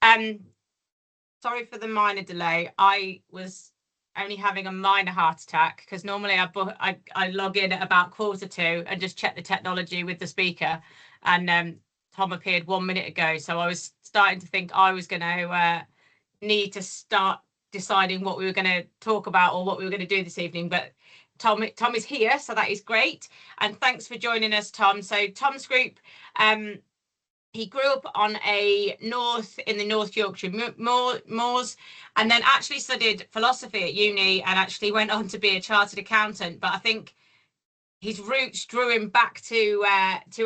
Sorry for the minor delay. I was only having a minor heart attack because normally I log in at about 1:45 and just check the technology with the speaker, and Tom appeared 1 minute ago, so I was starting to think I was going to need to start deciding what we were going to talk about or what we were going to do this evening. But Tom is here, so that is great, and thanks for joining us, Tom. So Tom's group, he grew up on in the North Yorkshire moors, and then actually studied philosophy at uni and actually went on to be a chartered accountant. But I think his roots drew him back to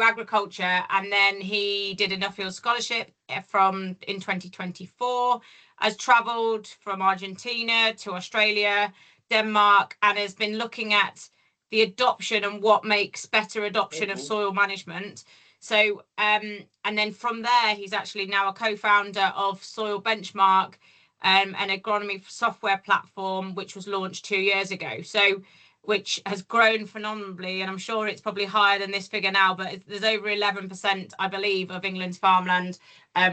agriculture, and then he did a Nuffield scholarship in 2024, has travelled from Argentina to Australia, Denmark, and has been looking at the adoption and what makes better adoption of soil management. So, and then from there, he's actually now a co-founder of Soil Benchmark, an agronomy software platform, which was launched 2 years ago. So, which has grown phenomenally, and I'm sure it's probably higher than this figure now, but there's over 11%, I believe, of England's farmland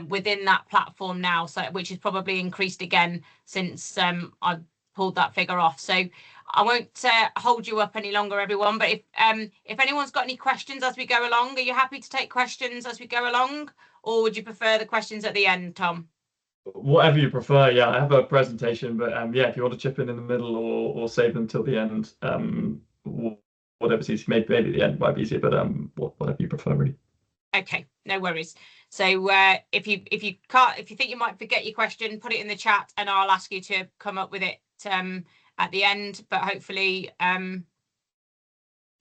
within that platform now, so which has probably increased again since I pulled that figure off. So I won't hold you up any longer, everyone, but if anyone's got any questions as we go along, are you happy to take questions as we go along, or would you prefer the questions at the end, Tom? Whatever you prefer. Yeah, I have a presentation, but yeah, if you want to chip in the middle or save them till the end, whatever's easy. Maybe the end might be easier, but whatever you prefer, really. Okay, no worries. So if you think you might forget your question, put it in the chat, and I'll ask you to come up with it at the end. But hopefully,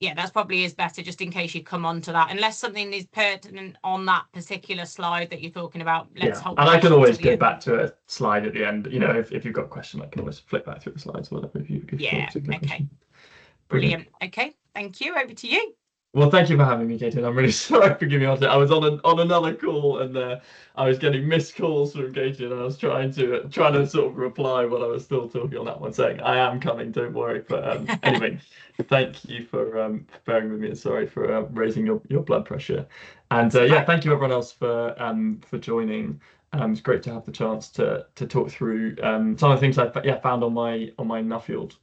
yeah, that's probably is better, just in case you come on to that, unless something is pertinent on that particular slide that you're talking about. Let's hold. And I can always go back to a slide at the end. You know, if you've got a question, I can always flip back through the slides or whatever. Yeah. Okay. Brilliant. Okay. Thank you. Over to you. Well, thank you for having me, Katie. I'm really sorry for giving me on. I was on another call, and I was getting missed calls from Katie, and I was trying to sort of reply while I was still talking on that one, saying I am coming, don't worry. But anyway, thank you for bearing with me, and sorry for raising your blood pressure. And yeah, thank you everyone else for joining. It's great to have the chance to talk through some of the things I found on my Nuffield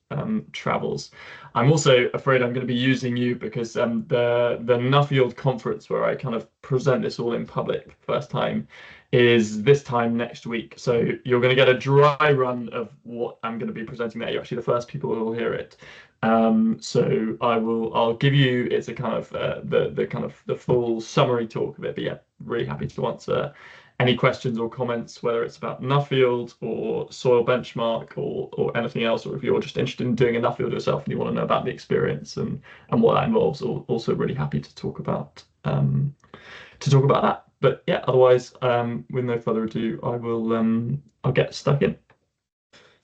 travels. I'm also afraid I'm going to be using you because the Nuffield conference, where I kind of present this all in public first time, is this time next week. So you're going to get a dry run of what I'm going to be presenting there. You're actually the first people who will hear it. So I'll give you, it's a kind of the full summary talk of it. But yeah, really happy to answer any questions or comments, whether it's about Nuffield or Soil Benchmark or anything else, or if you're just interested in doing a Nuffield yourself and you want to know about the experience and what that involves. Also really happy to talk about that. But yeah, otherwise, with no further ado, I'll get stuck in.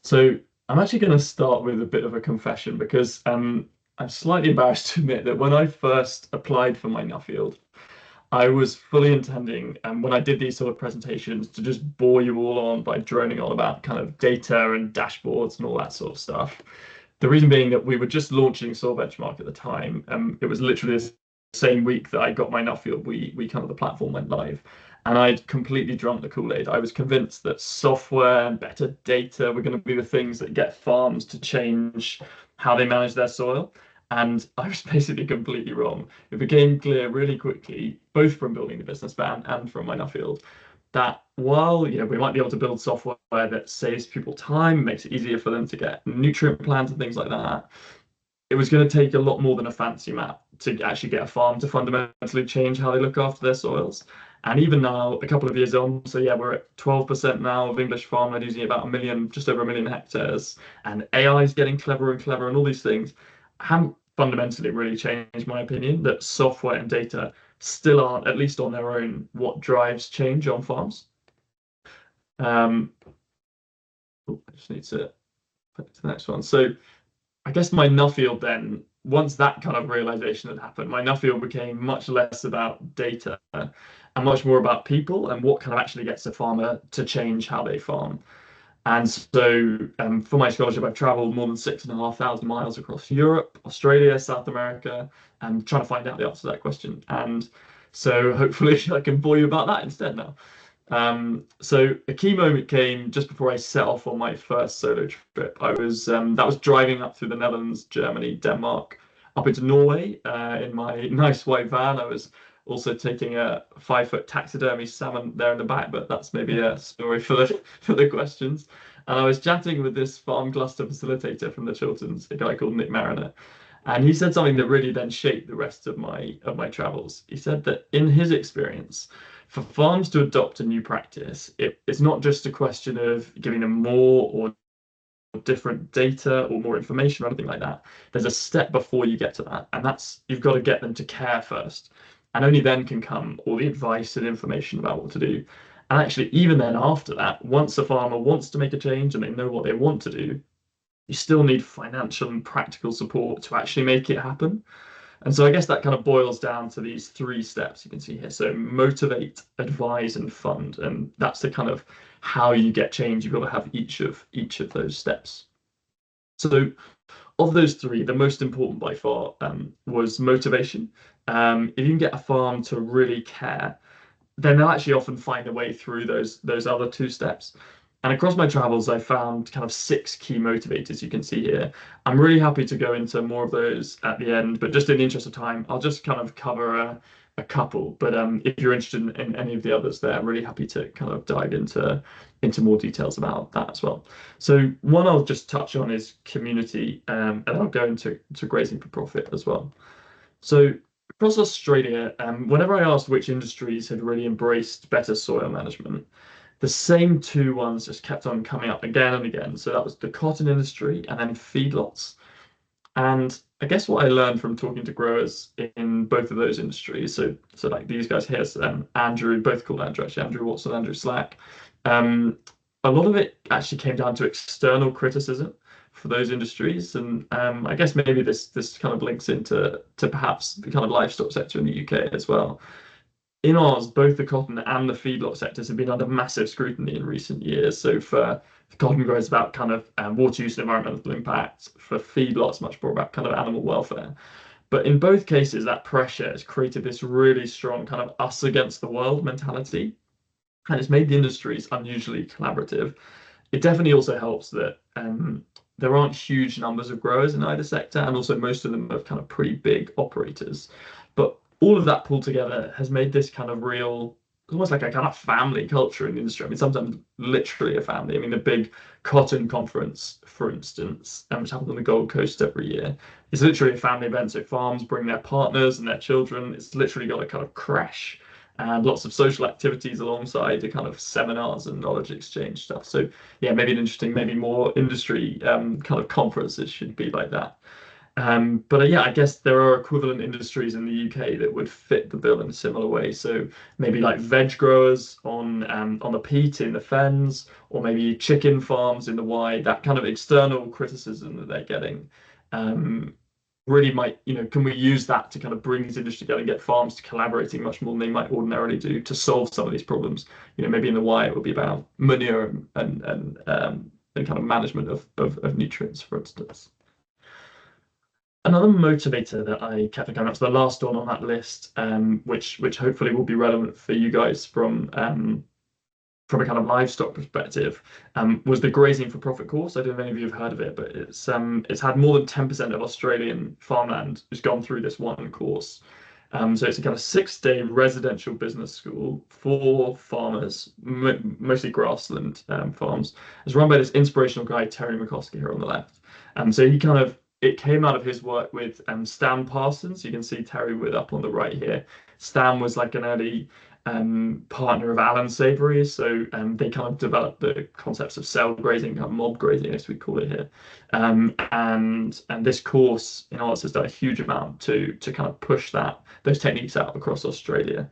So I'm actually going to start with a bit of a confession, because I'm slightly embarrassed to admit that when I first applied for my Nuffield, I was fully intending, when I did these sort of presentations, to just bore you all on by droning on about kind of data and dashboards and all that sort of stuff. The reason being that we were just launching Soil Benchmark at the time. It was literally the same week that I got my Nuffield, we kind of the platform went live, and I'd completely drunk the Kool-Aid. I was convinced that software and better data were going to be the things that get farms to change how they manage their soil. And I was basically completely wrong. It became clear really quickly, both from building the business plan and from my Nuffield, that while we might be able to build software that saves people time, makes it easier for them to get nutrient plans and things like that, it was going to take a lot more than a fancy map to actually get a farm to fundamentally change how they look after their soils. And even now, a couple of years on, so yeah, we're at 12% now of English farmland using about just over 1 million hectares, and AI is getting cleverer and cleverer, and all these things haven't fundamentally really changed my opinion that software and data still aren't, at least on their own, what drives change on farms. I just need to put it to the next one. So I guess my Nuffield then, once that kind of realization had happened, my Nuffield became much less about data and much more about people and what kind of actually gets a farmer to change how they farm. And so for my scholarship, I've traveled more than 6,500 miles across Europe, Australia, South America, and trying to find out the answer to that question. And so hopefully I can bore you about that instead now. So a key moment came just before I set off on my first solo trip. I was that was driving up through the Netherlands, Germany, Denmark, up into Norway in my nice white van. I was also taking a 5-foot taxidermy salmon there in the back, but that's maybe a story for the questions. And I was chatting with this farm cluster facilitator from the Chilterns, a guy called Nick Mariner. And he said something that really then shaped the rest of my travels. He said that in his experience, for farms to adopt a new practice, it's not just a question of giving them more or different data or more information or anything like that. There's a step before you get to that, and that's you've got to get them to care first. And only then can come all the advice and information about what to do. And actually, even then after that, once a farmer wants to make a change and they know what they want to do, you still need financial and practical support to actually make it happen. And so I guess that kind of boils down to these 3 steps you can see here. So motivate, advise, and fund. And that's the kind of how you get change. You've got to have each of those steps. So of those 3, the most important by far was motivation. If you can get a farm to really care, then they'll actually often find a way through those other 2 steps. And across my travels, I found kind of 6 key motivators you can see here. I'm really happy to go into more of those at the end, but just in the interest of time, I'll just kind of cover a couple. But if you're interested in any of the others there, I'm really happy to kind of dive into more details about that as well. So one I'll just touch on is community, and I'll go into grazing for profit as well. So across Australia, whenever I asked which industries had really embraced better soil management, the same 2 ones just kept on coming up again and again. So that was the cotton industry and then feedlots. And I guess what I learned from talking to growers in both of those industries, so like these guys here, so, Andrew, both called Andrew, actually, Andrew Watson, Andrew Slack, a lot of it actually came down to external criticism for those industries. And I guess maybe this kind of links into perhaps the kind of livestock sector in the UK as well. In Oz, both the cotton and the feedlot sectors have been under massive scrutiny in recent years. So for cotton growers, about kind of water use and environmental impact. For feedlots, much more about kind of animal welfare. But in both cases, that pressure has created this really strong kind of us against the world mentality, and it's made the industries unusually collaborative. It definitely also helps that there aren't huge numbers of growers in either sector, and also most of them are kind of pretty big operators. But all of that pulled together has made this kind of real, almost like a kind of family culture in the industry. I mean, sometimes literally a family. I mean, the big cotton conference, for instance, which happens on the Gold Coast every year, is literally a family event. So farms bring their partners and their children. It's literally got a kind of crash and lots of social activities alongside the kind of seminars and knowledge exchange stuff. So yeah, maybe an interesting, maybe more industry kind of conferences should be like that. But yeah, I guess there are equivalent industries in the UK that would fit the bill in a similar way. So maybe like veg growers on the peat in the fens, or maybe chicken farms in the Wye. That kind of external criticism that they're getting really might, can we use that to kind of bring these industries together and get farms to collaborating much more than they might ordinarily do to solve some of these problems? Maybe in the Wye it would be about manure and kind of management of nutrients, for instance. Another motivator that I kept coming up to, the last one on that list, which hopefully will be relevant for you guys from a kind of livestock perspective, was the Grazing for Profit course. I don't know if any of you have heard of it, but it's had more than 10% of Australian farmland has gone through this one course. So it's a kind of 6-day residential business school for farmers, mostly grassland farms. It's run by this inspirational guy, Terry McCoskey, here on the left. So it came out of his work with Stan Parsons. You can see Terry with up on the right here. Stan was like an early partner of Alan Savory's, so they kind of developed the concepts of cell grazing, kind of mob grazing, as we call it here. And this course in Oz has done a huge amount to kind of push those techniques out across Australia.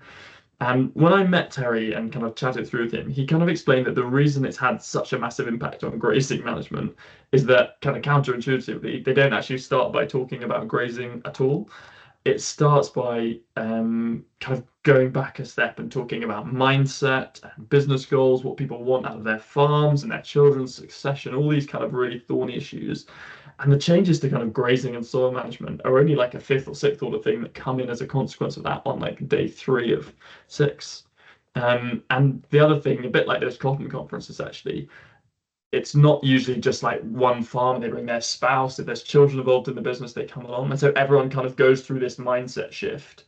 And when I met Terry and kind of chatted through with him, he kind of explained that the reason it's had such a massive impact on grazing management is that, kind of counterintuitively, they don't actually start by talking about grazing at all. It starts by kind of going back a step and talking about mindset and business goals, what people want out of their farms and their children's succession, all these kind of really thorny issues. And the changes to kind of grazing and soil management are only like a 5th or 6th order thing that come in as a consequence of that on like day 3 of 6. And the other thing, a bit like those cotton conferences, actually, it's not usually just like one farm. They bring their spouse. If there's children involved in the business, they come along. And so everyone kind of goes through this mindset shift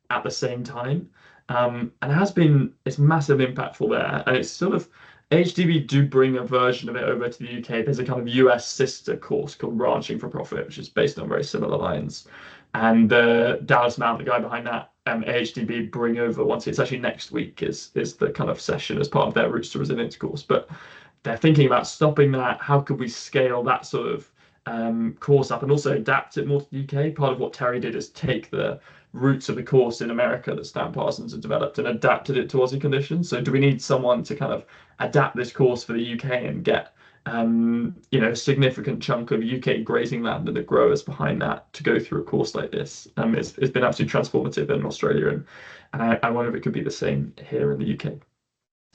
at the same time. And it has been, it's massively impactful there. And it's sort of, HDB do bring a version of it over to the UK. There's a kind of US sister course called Ranching for Profit, which is based on very similar lines. And Dallas Mount, the guy behind that, AHDB bring over once it's actually next week is the kind of session as part of their Roots to Resilience course. But they're thinking about stopping that. How could we scale that sort of course up and also adapt it more to the UK? Part of what Terry did is take the roots of the course in America that Stan Parsons had developed and adapted it to Aussie conditions. So do we need someone to kind of adapt this course for the UK and get a significant chunk of UK grazing land and the growers behind that to go through a course like this? It's been absolutely transformative in Australia, and I wonder if it could be the same here in the UK.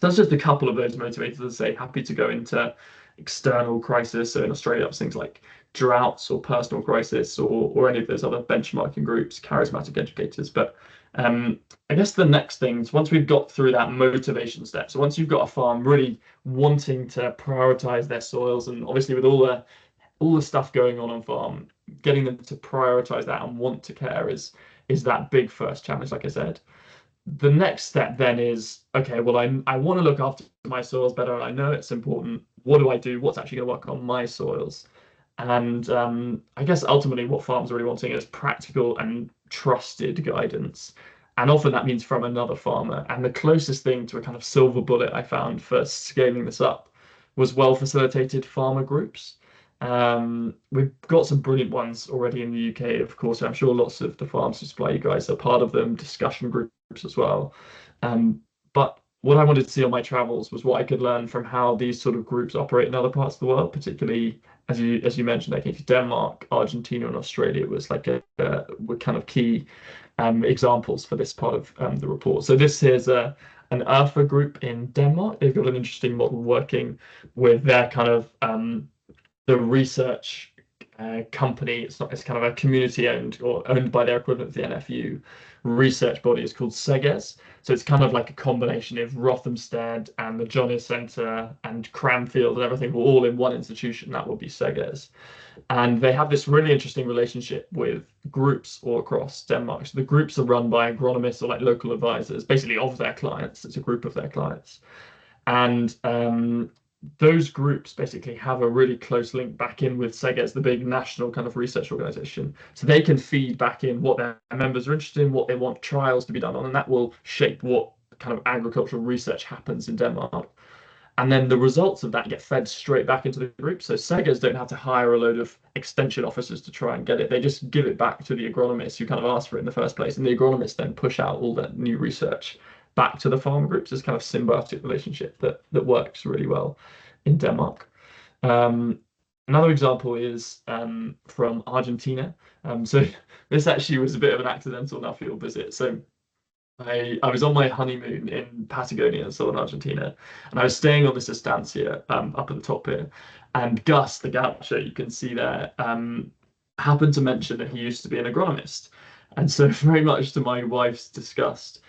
So that's just a couple of those motivators, as I say, happy to go into external crisis. So in Australia, it's things like droughts or personal crisis or any of those other benchmarking groups, charismatic educators. But I guess the next things, once we've got through that motivation step, so once you've got a farm really wanting to prioritize their soils, and obviously with all the stuff going on farm, getting them to prioritize that and want to care is that big first challenge, like I said. The next step then is, okay, well, I want to look after my soils better, and I know it's important. What do I do? What's actually going to work on my soils? And I guess ultimately what farms are really wanting is practical and trusted guidance. And often that means from another farmer. And the closest thing to a kind of silver bullet I found for scaling this up was well-facilitated farmer groups. We've got some brilliant ones already in the UK, of course. I'm sure lots of the farms who supply you guys are part of them, discussion groups as well. But what I wanted to see on my travels was what I could learn from how these sort of groups operate in other parts of the world, particularly as you mentioned, I think Denmark, Argentina, and Australia was like were kind of key examples for this part of the report. So this here's an ERFA group in Denmark. They've got an interesting model working with their kind of the research company. It's kind of a community owned or owned by their equivalent, the NFU research body is called SEGES. So it's kind of like a combination of Rothamsted and the John Centre and Cranfield and everything were all in one institution. That would be SEGES. And they have this really interesting relationship with groups all across Denmark. So the groups are run by agronomists or like local advisors, basically of their clients. It's a group of their clients. And those groups basically have a really close link back in with SEGES, the big national kind of research organization. So they can feed back in what their members are interested in, what they want trials to be done on, and that will shape what kind of agricultural research happens in Denmark. And then the results of that get fed straight back into the group. So SEGES don't have to hire a load of extension officers to try and get it. They just give it back to the agronomists who kind of asked for it in the first place. And the agronomists then push out all that new research back to the farm groups. This kind of symbiotic relationship that works really well in Denmark. Another example is from Argentina. So this actually was a bit of an accidental Nuffield visit. So I was on my honeymoon in Patagonia in southern Argentina, and I was staying on this estancia up at the top here. And Gus, the gaucho, you can see there, happened to mention that he used to be an agronomist. And so very much to my wife's disgust,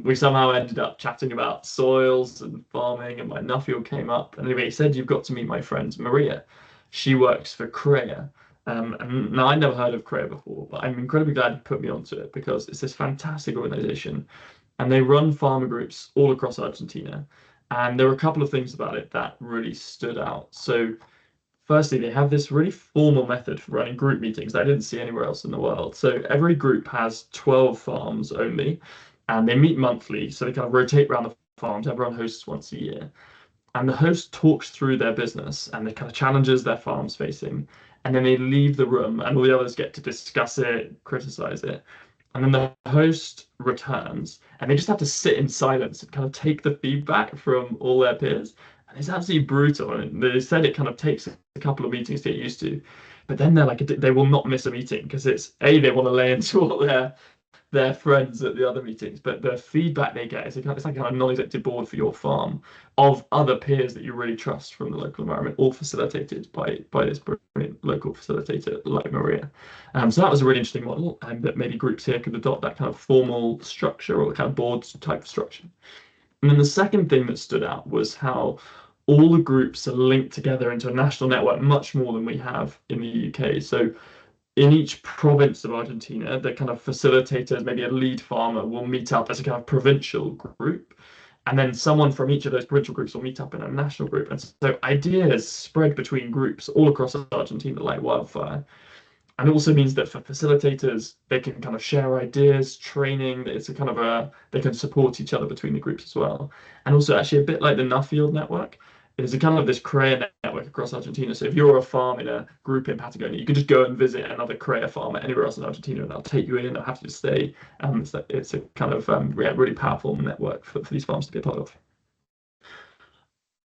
we somehow ended up chatting about soils and farming, and my Nuffield came up. And anyway, he said, "You've got to meet my friend Maria. She works for CREA." And now I'd never heard of CREA before, but I'm incredibly glad he put me onto it because it's this fantastic organization and they run farmer groups all across Argentina. And there were a couple of things about it that really stood out. So firstly, they have this really formal method for running group meetings that I didn't see anywhere else in the world. So every group has 12 farms only, and they meet monthly. So they kind of rotate around the farms. Everyone hosts once a year. And the host talks through their business and the kind of challenges their farm's facing. And then they leave the room and all the others get to discuss it, criticize it. And then the host returns and they just have to sit in silence and kind of take the feedback from all their peers. And it's absolutely brutal. And they said it kind of takes a couple of meetings to get used to. But then they're like, they will not miss a meeting because it's A, they want to lay into all their friends at the other meetings, but the feedback they get is it's like a kind of non-executive board for your farm of other peers that you really trust from the local environment, all facilitated by this brilliant local facilitator like Maria. So that was a really interesting model, and that maybe groups here could adopt that kind of formal structure or kind of board type structure. And then the second thing that stood out was how all the groups are linked together into a national network much more than we have in the UK. So in each province of Argentina, the kind of facilitators, maybe a lead farmer, will meet up as a kind of provincial group. And then someone from each of those provincial groups will meet up in a national group. And so ideas spread between groups all across Argentina like wildfire. And it also means that for facilitators, they can kind of share ideas, training. It's a kind of they can support each other between the groups as well. And also actually a bit like the Nuffield network, it is a kind of this CREA network across Argentina. So if you're a farm in a group in Patagonia, you can just go and visit another CREA farmer anywhere else in Argentina and they'll take you in, they'll have you to stay. It's a kind of really powerful network for these farms to be a part of.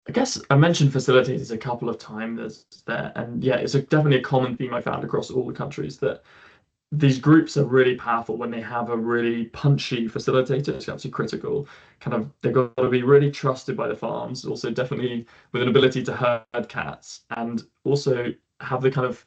I guess I mentioned facilitators a couple of times there, and yeah, it's definitely a common theme I found across all the countries that these groups are really powerful when they have a really punchy facilitator. It's absolutely critical. Kind of, they've got to be really trusted by the farms, also definitely with an ability to herd cats, and also have the kind of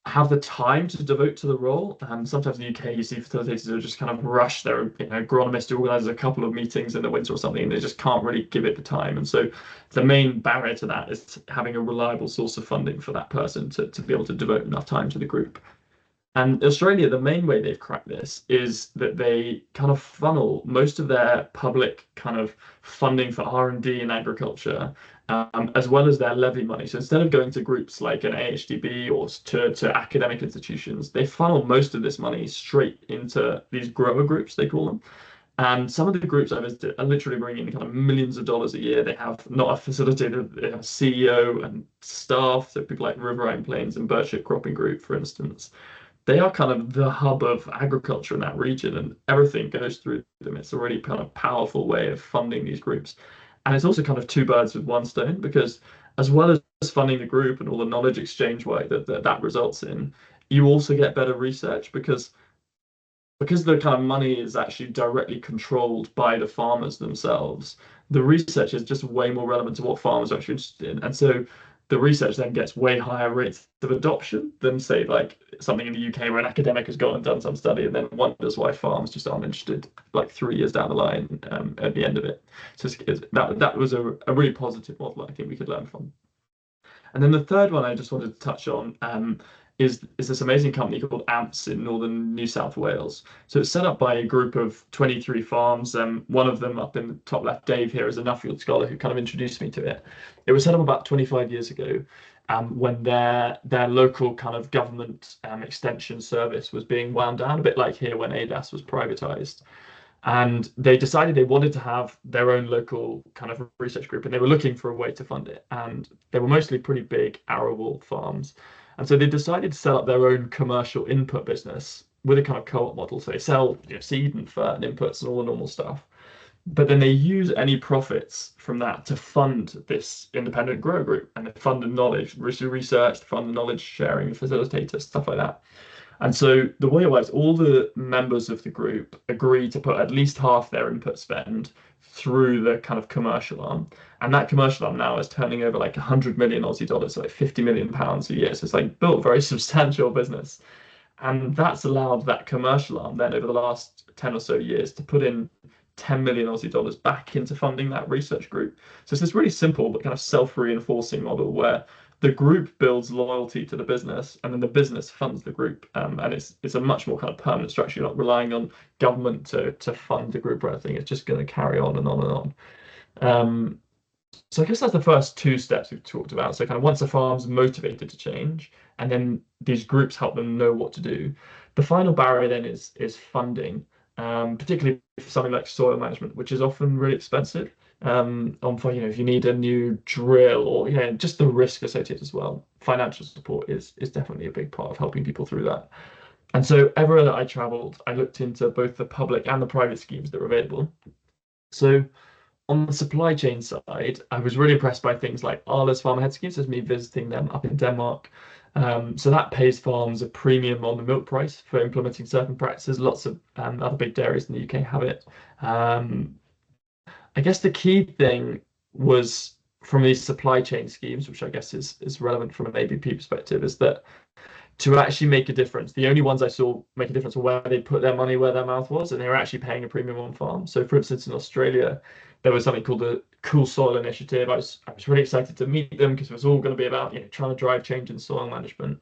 have the time to devote to the role. Sometimes in the UK, you see facilitators who just kind of rush their agronomist who organizes a couple of meetings in the winter or something, and they just can't really give it the time. And so the main barrier to that is having a reliable source of funding for that person to be able to devote enough time to the group. And Australia, the main way they've cracked this is that they kind of funnel most of their public kind of funding for R&D in agriculture, as well as their levy money. So instead of going to groups like an AHDB or to academic institutions, they funnel most of this money straight into these grower groups, they call them. And some of the groups I visited are literally bringing in kind of millions of dollars a year. They have not a facilitator, they have a CEO and staff. So people like Riverine Plains and Birchip Cropping Group, for instance, they are kind of the hub of agriculture in that region, and everything goes through them. It's a really kind of powerful way of funding these groups. And it's also kind of two birds with one stone, because as well as funding the group and all the knowledge exchange work that results in, you also get better research because the kind of money is actually directly controlled by the farmers themselves. The research is just way more relevant to what farmers are actually interested in. And so the research then gets way higher rates of adoption than, say, like something in the UK where an academic has gone and done some study and then wonders why farms just aren't interested like 3 years down the line at the end of it. So that was a really positive model I think we could learn from. And then the third one I just wanted to touch on is this amazing company called AMPS in northern New South Wales. So it's set up by a group of 23 farms. One of them up in the top left, Dave here, is a Nuffield scholar who kind of introduced me to it. It was set up about 25 years ago when their local kind of government extension service was being wound down, a bit like here when ADAS was privatized. And they decided they wanted to have their own local kind of research group, and they were looking for a way to fund it. And they were mostly pretty big arable farms. And so they decided to set up their own commercial input business with a kind of co-op model. So they sell seed and fert and inputs and all the normal stuff. But then they use any profits from that to fund this independent grower group, and they fund the knowledge, research, fund the knowledge sharing, facilitators, stuff like that. And so the way it works, all the members of the group agree to put at least half their input spend through the kind of commercial arm. And that commercial arm now is turning over like 100 million Aussie dollars, so like 50 million pounds a year. So it's like built a very substantial business. And that's allowed that commercial arm then over the last 10 or so years to put in 10 million Aussie dollars back into funding that research group. So it's this really simple but kind of self-reinforcing model where the group builds loyalty to the business, and then the business funds the group. And it's a much more kind of permanent structure. You're not relying on government to fund the group or anything. It's just going to carry on and on and on. So I guess that's the first two steps we've talked about. So kind of once a farm's motivated to change, and then these groups help them know what to do. The final barrier then is funding, particularly for something like soil management, which is often really expensive. For if you need a new drill or just the risk associated as well. Financial support is definitely a big part of helping people through that. And so everywhere that I traveled, I looked into both the public and the private schemes that were available. So on the supply chain side, I was really impressed by things like Arla's farmer head schemes, as me visiting them up in Denmark. So that pays farms a premium on the milk price for implementing certain practices. Lots of other big dairies in the UK have it. I guess the key thing was from these supply chain schemes, which I guess is relevant from an ABP perspective, is that to actually make a difference, the only ones I saw make a difference were where they put their money where their mouth was, and they were actually paying a premium on farm. So, for instance, in Australia, there was something called the Cool Soil Initiative. I was really excited to meet them because it was all going to be about trying to drive change in soil management,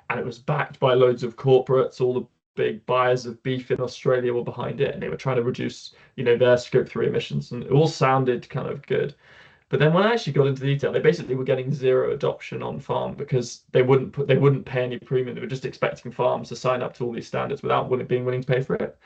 and it was backed by loads of corporates. All the big buyers of beef in Australia were behind it, and they were trying to reduce their Scope 3 emissions, and it all sounded kind of good. But then when I actually got into detail, they basically were getting zero adoption on farm because they wouldn't pay any premium. They were just expecting farms to sign up to all these standards without being willing to pay for it,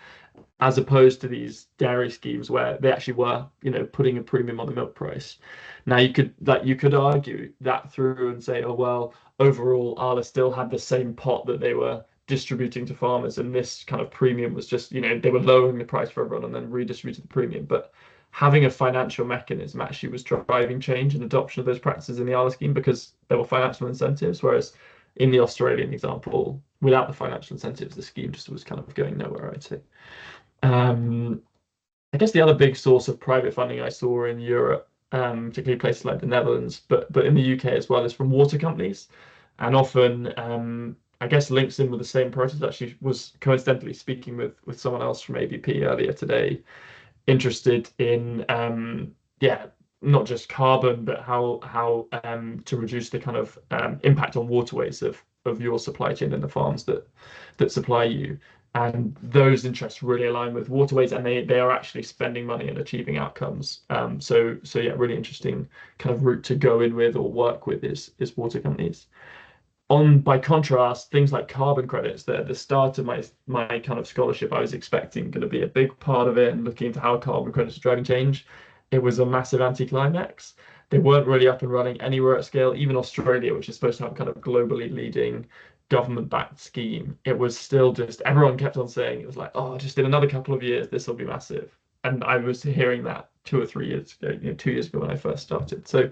as opposed to these dairy schemes where they actually were, putting a premium on the milk price. Now you could argue that through and say, oh well, overall, Arla still had the same pot that they were distributing to farmers, and this kind of premium was just, they were lowering the price for everyone and then redistributing the premium. But having a financial mechanism actually was driving change and adoption of those practices in the Arla scheme because there were financial incentives, whereas in the Australian example, without the financial incentives, the scheme just was kind of going nowhere, I'd say. I guess the other big source of private funding I saw in Europe, particularly places like the Netherlands, but in the UK as well, is from water companies, and often I guess links in with the same process. Actually, was coincidentally speaking with someone else from ABP earlier today, interested in not just carbon, but how to reduce the kind of impact on waterways of your supply chain and the farms that supply you. And those interests really align with waterways, and they are actually spending money and achieving outcomes. So yeah, really interesting kind of route to go in with or work with is water companies. By contrast, things like carbon credits, they're the start of my kind of scholarship. I was expecting going to be a big part of it and looking into how carbon credits are driving change. It was a massive anticlimax. They weren't really up and running anywhere at scale. Even Australia, which is supposed to have kind of globally leading government-backed scheme, it was still just, everyone kept on saying, it was like, oh, just in another couple of years, this will be massive. And I was hearing that 2 or 3 years ago, 2 years ago when I first started. So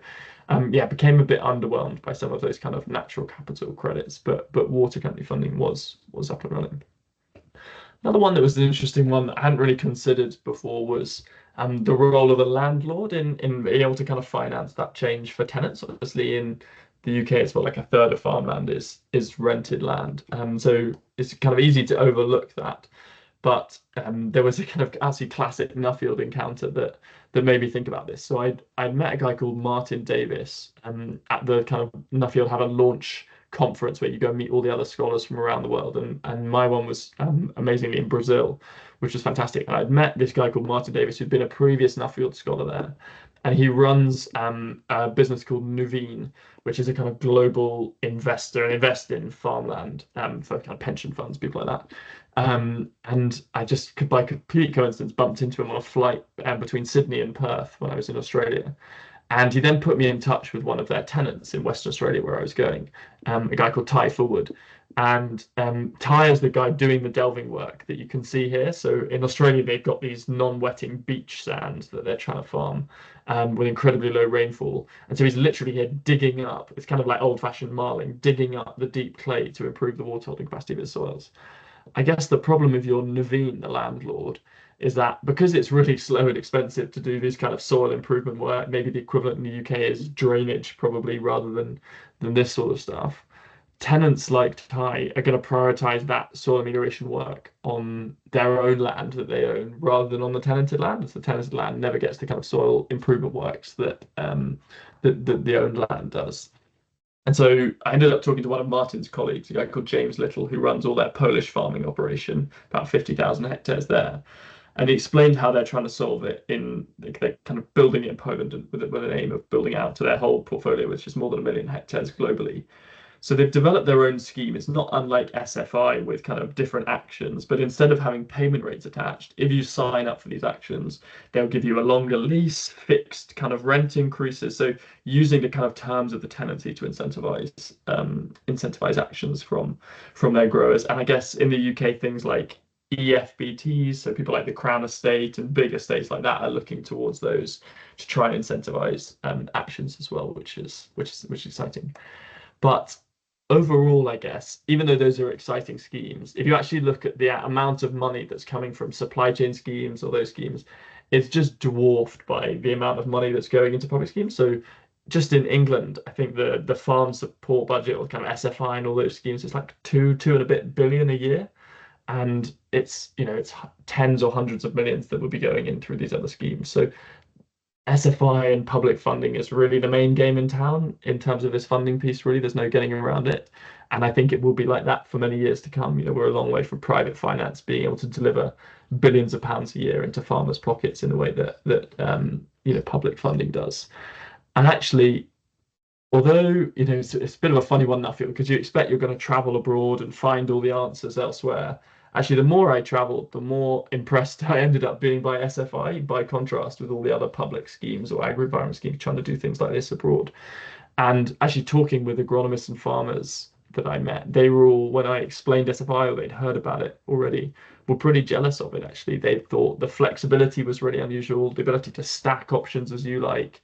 became a bit underwhelmed by some of those kind of natural capital credits, but water company funding was up and running. Another one that was an interesting one that I hadn't really considered before was the role of a landlord in being able to kind of finance that change for tenants. Obviously, in the UK, it's about like a third of farmland is rented land, so it's kind of easy to overlook that. But there was a kind of actually classic Nuffield encounter that made me think about this. So I met a guy called Martin Davis at the kind of Nuffield had a launch conference where you go and meet all the other scholars from around the world, and my one was amazingly in Brazil, which was fantastic. And I'd met this guy called Martin Davis who'd been a previous Nuffield scholar there, and he runs a business called Nuveen, which is a kind of global investor and invest in farmland for kind of pension funds, people like that. And I just, by complete coincidence, bumped into him on a flight between Sydney and Perth when I was in Australia. And he then put me in touch with one of their tenants in Western Australia where I was going, a guy called Ty Forward. And Ty is the guy doing the delving work that you can see here. So in Australia, they've got these non-wetting beach sands that they're trying to farm with incredibly low rainfall. And so he's literally here digging up, it's kind of like old-fashioned marling, digging up the deep clay to improve the water holding capacity of his soils. I guess the problem with your Nuveen, the landlord, is that because it's really slow and expensive to do this kind of soil improvement work, maybe the equivalent in the UK is drainage probably rather than this sort of stuff. Tenants like Thai are going to prioritize that soil amelioration work on their own land that they own rather than on the tenanted land, as the tenanted land never gets the kind of soil improvement works that the owned land does. And so I ended up talking to one of Martin's colleagues, a guy called James Little, who runs all their Polish farming operation, about 50,000 hectares there. And he explained how they're trying to solve it they're kind of building it in Poland with an aim of building out to their whole portfolio, which is more than 1 million hectares globally. So they've developed their own scheme. It's not unlike SFI with kind of different actions, but instead of having payment rates attached, if you sign up for these actions, they'll give you a longer lease, fixed kind of rent increases. So using the kind of terms of the tenancy to incentivize actions from their growers. And I guess in the UK, things like EFBTs, so people like the Crown Estate and big estates like that are looking towards those to try and incentivize actions as well, which is exciting. But overall, I guess, even though those are exciting schemes, if you actually look at the amount of money that's coming from supply chain schemes or those schemes, it's just dwarfed by the amount of money that's going into public schemes. So just in England, I think the farm support budget or kind of SFI and all those schemes is like two and a bit billion a year, and it's tens or hundreds of millions that would be going in through these other schemes. So SFI and public funding is really the main game in town in terms of this funding piece. Really, there's no getting around it, and I think it will be like that for many years to come. We're a long way from private finance being able to deliver billions of pounds a year into farmers' pockets in the way that public funding does. And actually, although it's a bit of a funny one, that field, because you expect you're going to travel abroad and find all the answers elsewhere. Actually, the more I traveled, the more impressed I ended up being by SFI, by contrast with all the other public schemes or agri-environment schemes trying to do things like this abroad. And actually talking with agronomists and farmers that I met, they were all, when I explained SFI or they'd heard about it already, were pretty jealous of it, actually. They thought the flexibility was really unusual, the ability to stack options as you like,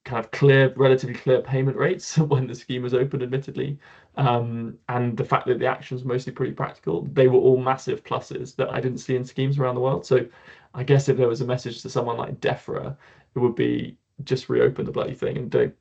kind of relatively clear payment rates when the scheme was open, admittedly, and the fact that the action was mostly pretty practical. They were all massive pluses that I didn't see in schemes around the world. So I guess if there was a message to someone like DEFRA, it would be just reopen the bloody thing and don't,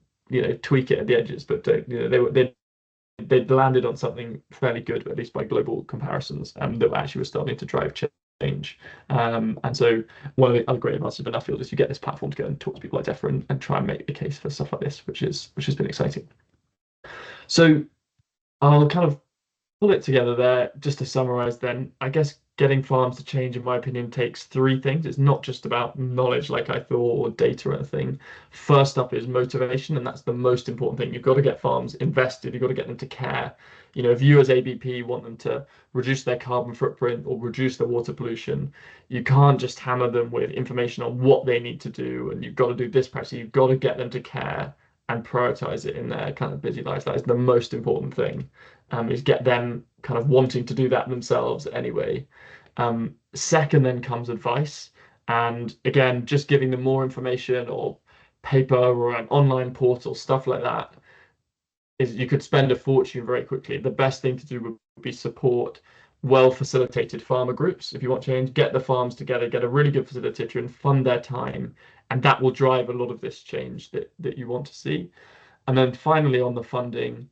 tweak it at the edges, but don't, they'd landed on something fairly good, at least by global comparisons, that actually was starting to drive change. And so one of the other great advantages of Nuffield is you get this platform to go and talk to people like DEFRA and try and make the case for stuff like this, which has been exciting. So I'll kind of pull it together there just to summarize then. I guess getting farms to change, in my opinion, takes three things. It's not just about knowledge like I thought or data or anything. First up is motivation, and that's the most important thing. You've got to get farms invested. You've got to get them to care. If you as ABP want them to reduce their carbon footprint or reduce their water pollution, you can't just hammer them with information on what they need to do, and you've got to do this practice. You've got to get them to care and prioritize it in their kind of busy lives. That is the most important thing, is get them kind of wanting to do that themselves anyway. Second, then comes advice. And again, just giving them more information or paper or an online portal, stuff like that, is you could spend a fortune very quickly. The best thing to do would be support well-facilitated farmer groups. If you want change, get the farms together, get a really good facilitator and fund their time. And that will drive a lot of this change that you want to see. And then finally on the funding,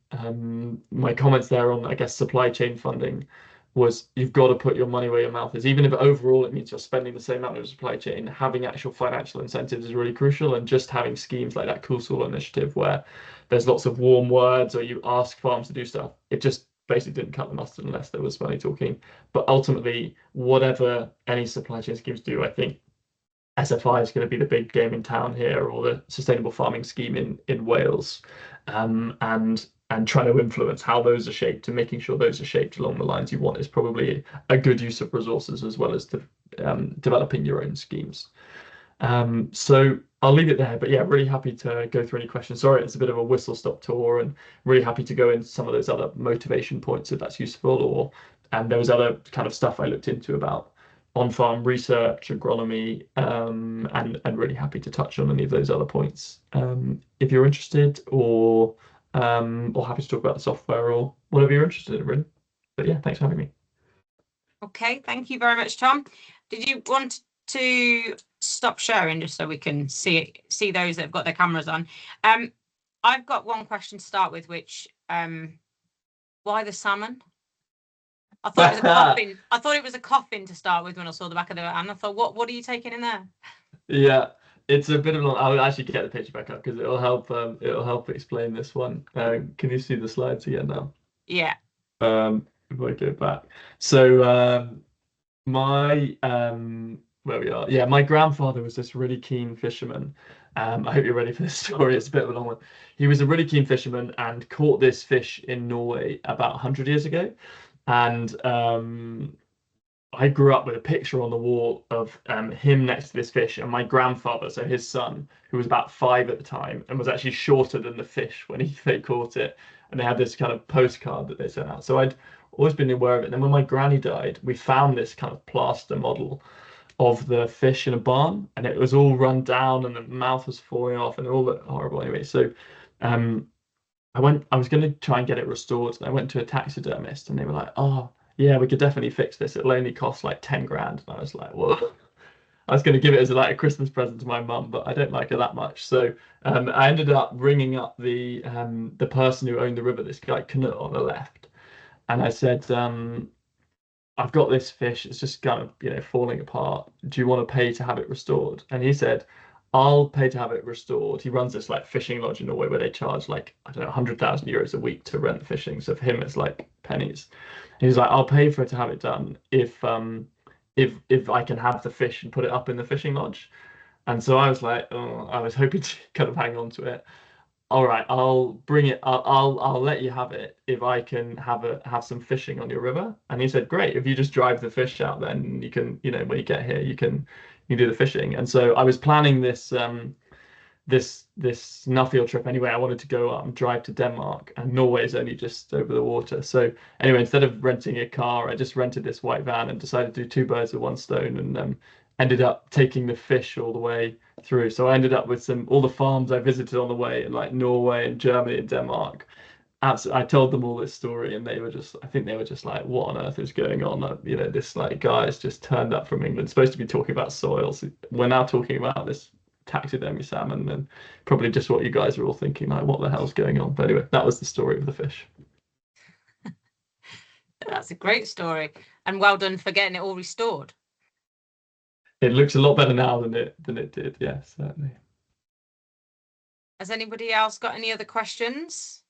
my comments there on, I guess, supply chain funding was you've got to put your money where your mouth is. Even if overall it means you're spending the same amount of supply chain, having actual financial incentives is really crucial. And just having schemes like that Cool Soil initiative where there's lots of warm words or you ask farms to do stuff, it just basically didn't cut the mustard unless there was money talking. But ultimately, whatever any supply chain schemes do, I think SFI is going to be the big game in town here, or the sustainable farming scheme in Wales, and trying to influence how those are shaped and making sure those are shaped along the lines you want is probably a good use of resources as well as developing your own schemes. So I'll leave it there, but yeah, really happy to go through any questions. Sorry, it's a bit of a whistle-stop tour, and really happy to go into some of those other motivation points if that's useful, and there was other kind of stuff I looked into about on-farm research, agronomy, and really happy to touch on any of those other points if you're interested, or happy to talk about the software or whatever you're interested in, really. But yeah, thanks for having me. Okay, thank you very much, Tom. Did you want to stop sharing just so we can see those that have got their cameras on? I've got one question to start with, which why the salmon? I thought it was a coffin. I thought it was a coffin to start with when I saw the back of the and I thought, what are you taking in there? Yeah, it's a bit of I'll actually get the picture back up because it'll help explain this one. Can you see the slides again now? Yeah. If I go back. So my where we are. Yeah, my grandfather was this really keen fisherman. I hope you're ready for this story. It's a bit of a long one. He was a really keen fisherman and caught this fish in Norway about 100 years ago. And I grew up with a picture on the wall of him next to this fish and my grandfather, so his son, who was about 5 at the time and was actually shorter than the fish when they caught it. And they had this kind of postcard that they sent out. So I'd always been aware of it. And then when my granny died, we found this kind of plaster model of the fish in a barn, and it was all run down and the mouth was falling off and all that horrible anyway. So I was going to try and get it restored, and I went to a taxidermist and they were like, oh yeah, we could definitely fix this. It'll only cost like 10 grand. And I was like, whoa. I was going to give it as like a Christmas present to my mum, but I don't like her that much. So I ended up ringing up the person who owned the river, this guy Knut on the left, and I said, I've got this fish. It's just kind of, falling apart. Do you want to pay to have it restored? And he said, I'll pay to have it restored. He runs this like fishing lodge in Norway where they charge like, I don't know, 100,000 euros a week to rent fishing. So for him, it's like pennies. And he's like, I'll pay for it to have it done if I can have the fish and put it up in the fishing lodge. And so I was like, oh, I was hoping to kind of hang on to it. All right, I'll bring it. I'll let you have it if I can have some fishing on your river. And he said, great. If you just drive the fish out, then you can, when you get here, you do the fishing. And so I was planning this Nuffield trip anyway. I wanted to go up and drive to Denmark, and Norway is only just over the water. So anyway, instead of renting a car, I just rented this white van and decided to do two birds with one stone, and ended up taking the fish all the way through. So I ended up with all the farms I visited on the way in like Norway and Germany and Denmark. Absolutely, I told them all this story, and I think they were just like, what on earth is going on? This like guy has just turned up from England, supposed to be talking about soils. We're now talking about this taxidermy salmon, and probably just what you guys are all thinking, like, what the hell's going on? But anyway, that was the story of the fish. That's a great story, and well done for getting it all restored. It looks a lot better now than it did. Yeah, certainly. Has anybody else got any other questions?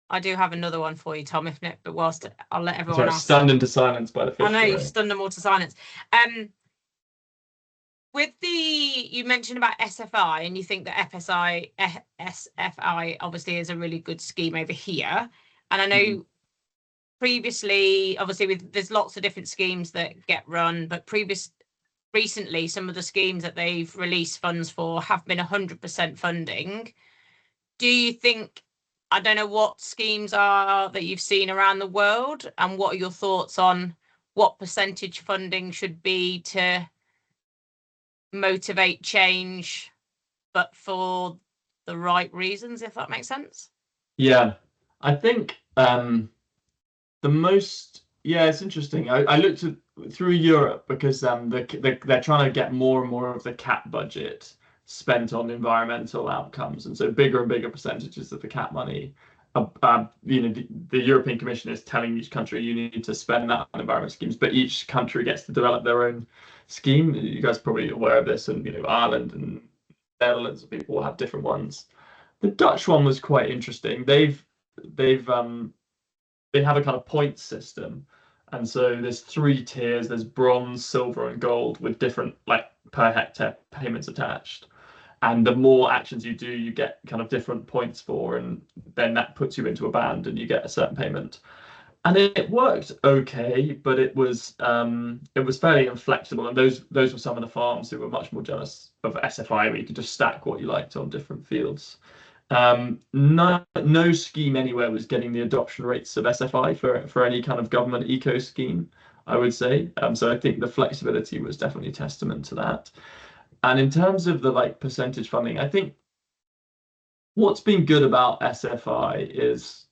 I do have another one for you, Tom, if not, but whilst I'll let everyone else. Stunned into silence by the fish. I know, you stunned them all to silence. With you mentioned about SFI, and you think that SFI obviously is a really good scheme over here. And I know previously, obviously, there's lots of different schemes that get run, but recently, some of the schemes that they've released funds for have been 100% funding. Do you think, I don't know what schemes are that you've seen around the world, and what are your thoughts on what percentage funding should be to motivate change, but for the right reasons, if that makes sense? Yeah, I think it's interesting. I looked through Europe because they're trying to get more and more of the CAP budget spent on environmental outcomes, and so bigger and bigger percentages of the CAP money. The European Commission is telling each country you need to spend that on environment schemes, but each country gets to develop their own scheme. You guys are probably aware of this, and Ireland and Netherlands people will have different ones. The Dutch one was quite interesting. They have a kind of points system, and so there's 3 tiers. There's bronze, silver, and gold with different like per hectare payments attached. And the more actions you do, you get kind of different points for, and then that puts you into a band, and you get a certain payment. And it worked okay, but it was fairly inflexible. And those were some of the farms who were much more jealous of SFI, where you could just stack what you liked on different fields. No scheme anywhere was getting the adoption rates of SFI for any kind of government eco scheme, I would say. So I think the flexibility was definitely testament to that. And in terms of the like percentage funding, I think what's been good about SFI is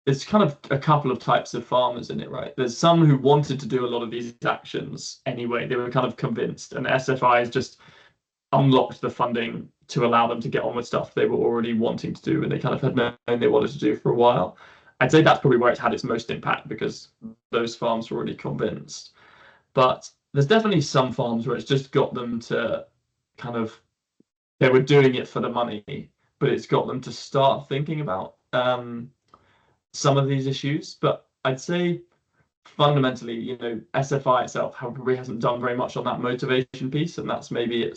it's kind of a couple of types of farmers in it, right? There's some who wanted to do a lot of these actions anyway. They were kind of convinced, and SFI has just unlocked the funding to allow them to get on with stuff they were already wanting to do, and they kind of had known they wanted to do for a while. I'd say that's probably where it's had its most impact, because those farms were already convinced. But there's definitely some farms where it's just got them to kind of, they were doing it for the money, but it's got them to start thinking about some of these issues. But I'd say fundamentally, SFI itself probably hasn't done very much on that motivation piece, and that's maybe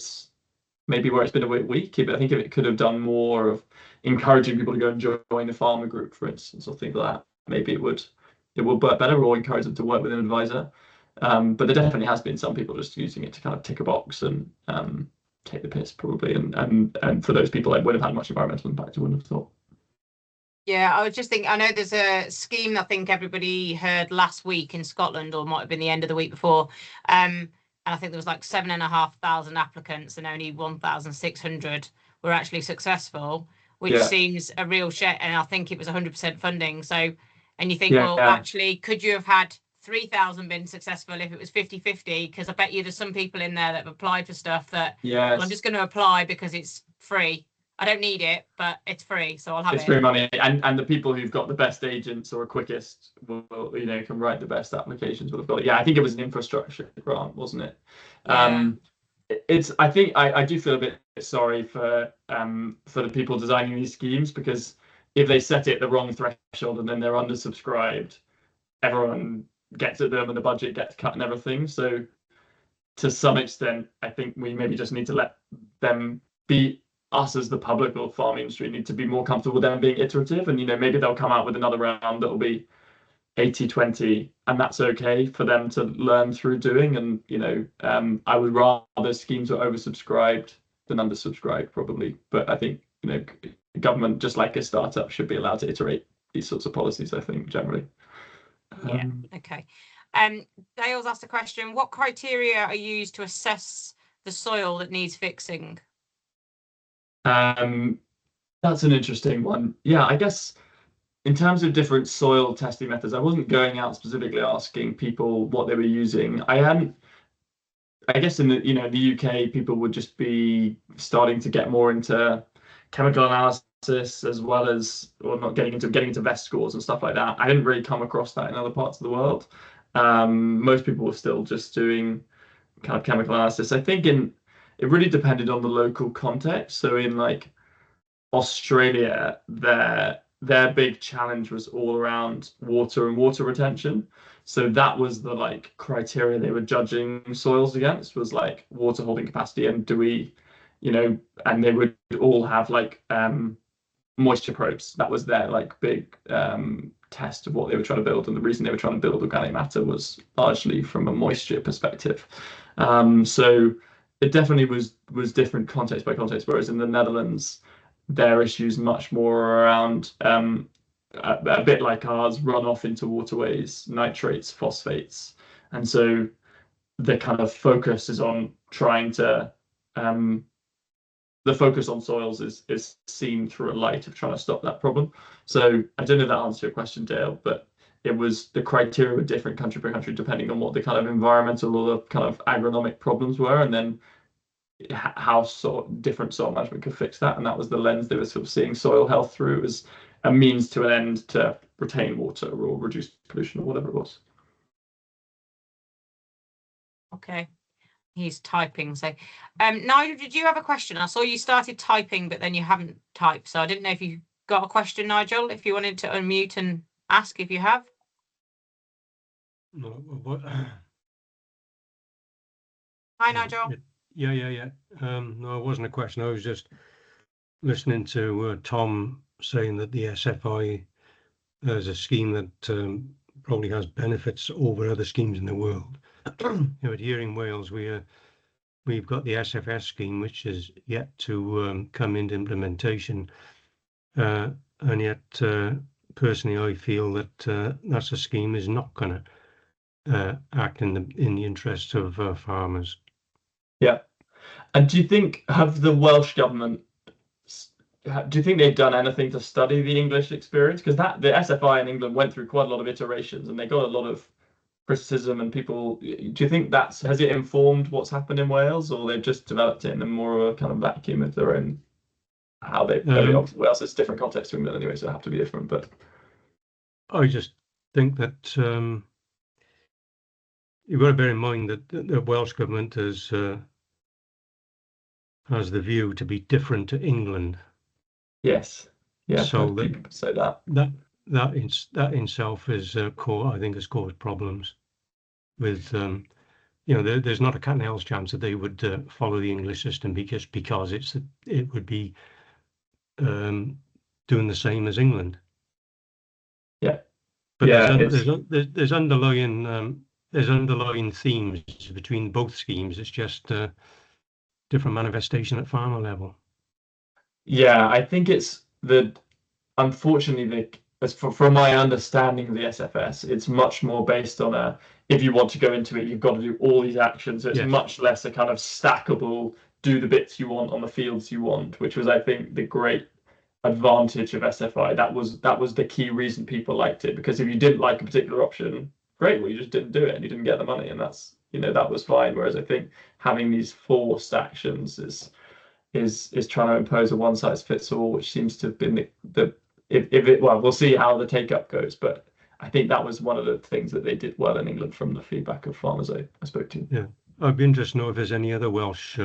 where it's been a bit weak. But I think if it could have done more of encouraging people to go and join the farmer group, for instance, or things like that, maybe it would work better, or encourage them to work with an advisor. But there definitely has been some people just using it to kind of tick a box and take the piss, probably. And for those people, it wouldn't have had much environmental impact, I wouldn't have thought. Yeah, I was just thinking, I know there's a scheme I think everybody heard last week in Scotland, or might have been the end of the week before. And I think there was like 7,500 applicants, and only 1,600 were actually successful, which seems a real shit. And I think it was 100% funding. So, and you think, actually, could you have had 3,000 been successful if it was 50-50? Because I bet you there's some people in there that have applied for stuff that, well, I'm just going to apply because it's free. I don't need it, but it's free, so I'll have it. It's free money, and the people who've got the best agents or quickest will, can write the best applications will have got it. Yeah, I think it was an infrastructure grant, wasn't it? Yeah. I think I do feel a bit sorry for the people designing these schemes, because if they set it at the wrong threshold and then they're undersubscribed, everyone gets at them and the budget gets cut and everything. So to some extent, I think we maybe just need to let them be, us as the public or farming industry need to be more comfortable with them being iterative, and maybe they'll come out with another round that will be 80-20, and that's okay for them to learn through doing. And I would rather schemes were oversubscribed than undersubscribed, probably. But I think government, just like a startup, should be allowed to iterate these sorts of policies, I think, generally. Yeah. Okay. Dale's asked a question: what criteria are used to assess the soil that needs fixing? That's an interesting one. Yeah, I guess in terms of different soil testing methods, I wasn't going out specifically asking people what they were using. I guess in the UK, people would just be starting to get more into chemical analysis, as well as, or not getting into best scores and stuff like that. I didn't really come across that in other parts of the world. Most people were still just doing kind of chemical analysis. I think it really depended on the local context. So in like Australia, their big challenge was all around water and water retention. So that was the like criteria they were judging soils against, was like water holding capacity, and do we, and they would all have like moisture probes. That was their like big test of what they were trying to build. And the reason they were trying to build organic matter was largely from a moisture perspective. So it definitely was different context by context, whereas in the Netherlands, their issues much more around a bit like ours, runoff into waterways, nitrates, phosphates. And so the kind of focus is on trying to the focus on soils is seen through a light of trying to stop that problem. So I don't know if that answers your question, Dale, but it was, the criteria were different country by country depending on what the kind of environmental or the kind of agronomic problems were, and then how different soil management could fix that. And that was the lens they were sort of seeing soil health through, as a means to an end to retain water or reduce pollution or whatever it was. Okay. He's typing. So, Nigel, did you have a question? I saw you started typing, but then you haven't typed. So I didn't know if you got a question, Nigel, if you wanted to unmute and ask if you have. No, what? Hi, Nigel. Yeah. No, it wasn't a question. I was just listening to Tom saying that the SFI is a scheme that probably has benefits over other schemes in the world. But here in Wales, we've got the SFS scheme, which is yet to come into implementation, and yet personally, I feel that that's a scheme is not going to act in the interests of farmers. Yeah. And do you think, have the Welsh government, do you think they've done anything to study the English experience? Because the SFI in England went through quite a lot of iterations and they got a lot of criticism, and people, do you think has it informed what's happened in Wales, or they've just developed it in a more of a kind of vacuum of their own, how they, Wales is different context to England anyway, so it have to be different, but I just think that you've got to bear in mind that the Welsh government has the view to be different to England. Yes. Yeah. So people say that in itself is I think has caused problems with there's not a cat and hell's chance that they would follow the English system because it would be doing the same as England. Yeah. But yeah, there's underlying themes between both schemes. It's just different manifestation at farmer level. Yeah, I think it's unfortunately, from my understanding of the SFS, it's much more based on if you want to go into it, you've got to do all these actions. So it's much less a kind of stackable, do the bits you want on the fields you want, which was, I think, the great advantage of SFI. That was the key reason people liked it, because if you didn't like a particular option, great. Well, you just didn't do it and you didn't get the money, and that's, that was fine. Whereas I think having these forced actions is trying to impose a one size fits all, which seems to have been well, we'll see how the take up goes, but I think that was one of the things that they did well in England from the feedback of farmers I spoke to. Yeah, I'd be interested to know if there's any other Welsh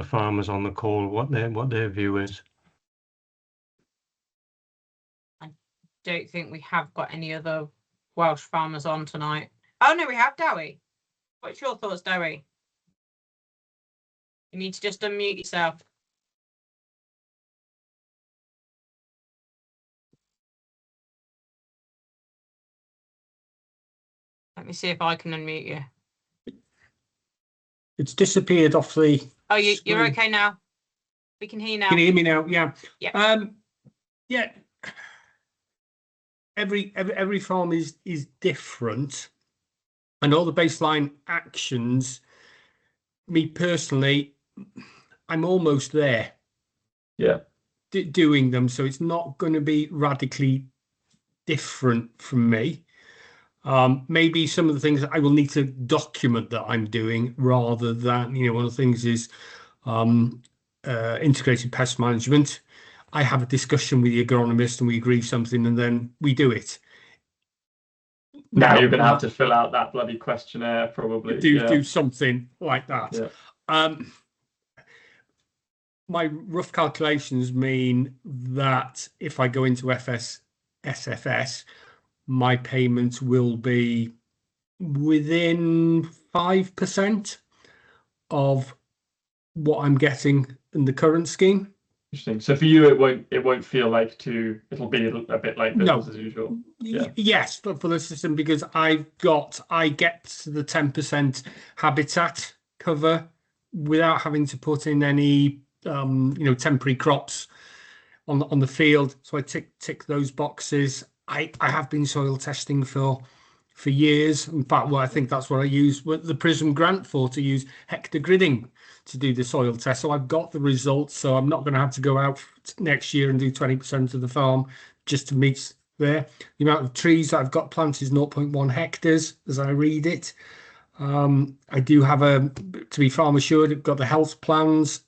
farmers on the call, what their view is. I don't think we have got any other Welsh farmers on tonight. Oh no, we have Dowie. What's your thoughts, Dowie? You need to just unmute yourself. Let me see if I can unmute you. It's disappeared off the. Oh, you're screen. okay now. We can hear you now. Can you hear me now? Yeah. Yeah. Yeah. Every farm is different, and all the baseline actions. Me personally, I'm almost there. Yeah. Doing them, so it's not going to be radically different from me. Maybe some of the things I will need to document that I'm doing, rather than, one of the things is integrated pest management. I have a discussion with the agronomist and we agree something and then we do it. Now you're going to have to fill out that bloody questionnaire, probably. Do something like that. Yeah. My rough calculations mean that if I go into SFS, my payments will be within 5% of what I'm getting in the current scheme. Interesting. So for you, it won't feel like it'll be a bit like business as usual. Yeah. Yes, for the system, because I get the 10% habitat cover without having to put in any temporary crops on the field. So I tick those boxes. I have been soil testing for years. In fact, I think that's what I use the PRISM grant for, to use hectare gridding to do the soil test. So I've got the results. So I'm not going to have to go out next year and do 20% of the farm just to meet there. The amount of trees that I've got planted is 0.1 hectares as I read it. I do have to be farm assured, I've got the health plans.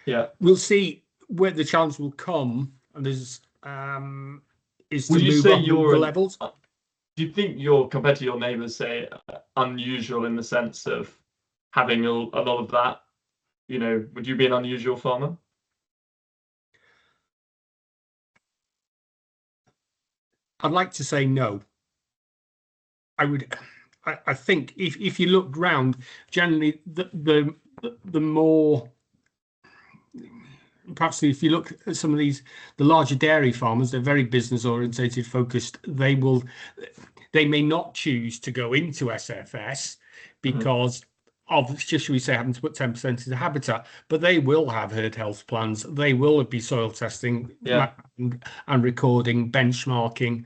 Yeah. We'll see where the challenge will come, and there's is to Would you move say up the levels. Do you think you're, compared to your neighbours, say, unusual in the sense of having a lot of that? Would you be an unusual farmer? I'd like to say no. I think if you look round, generally the more, perhaps if you look at some of the larger dairy farmers, they're very business orientated, focused. They may not choose to go into SFS because of, just should we say, having to put 10% into the habitat, but they will have herd health plans. They will be soil testing and recording, benchmarking.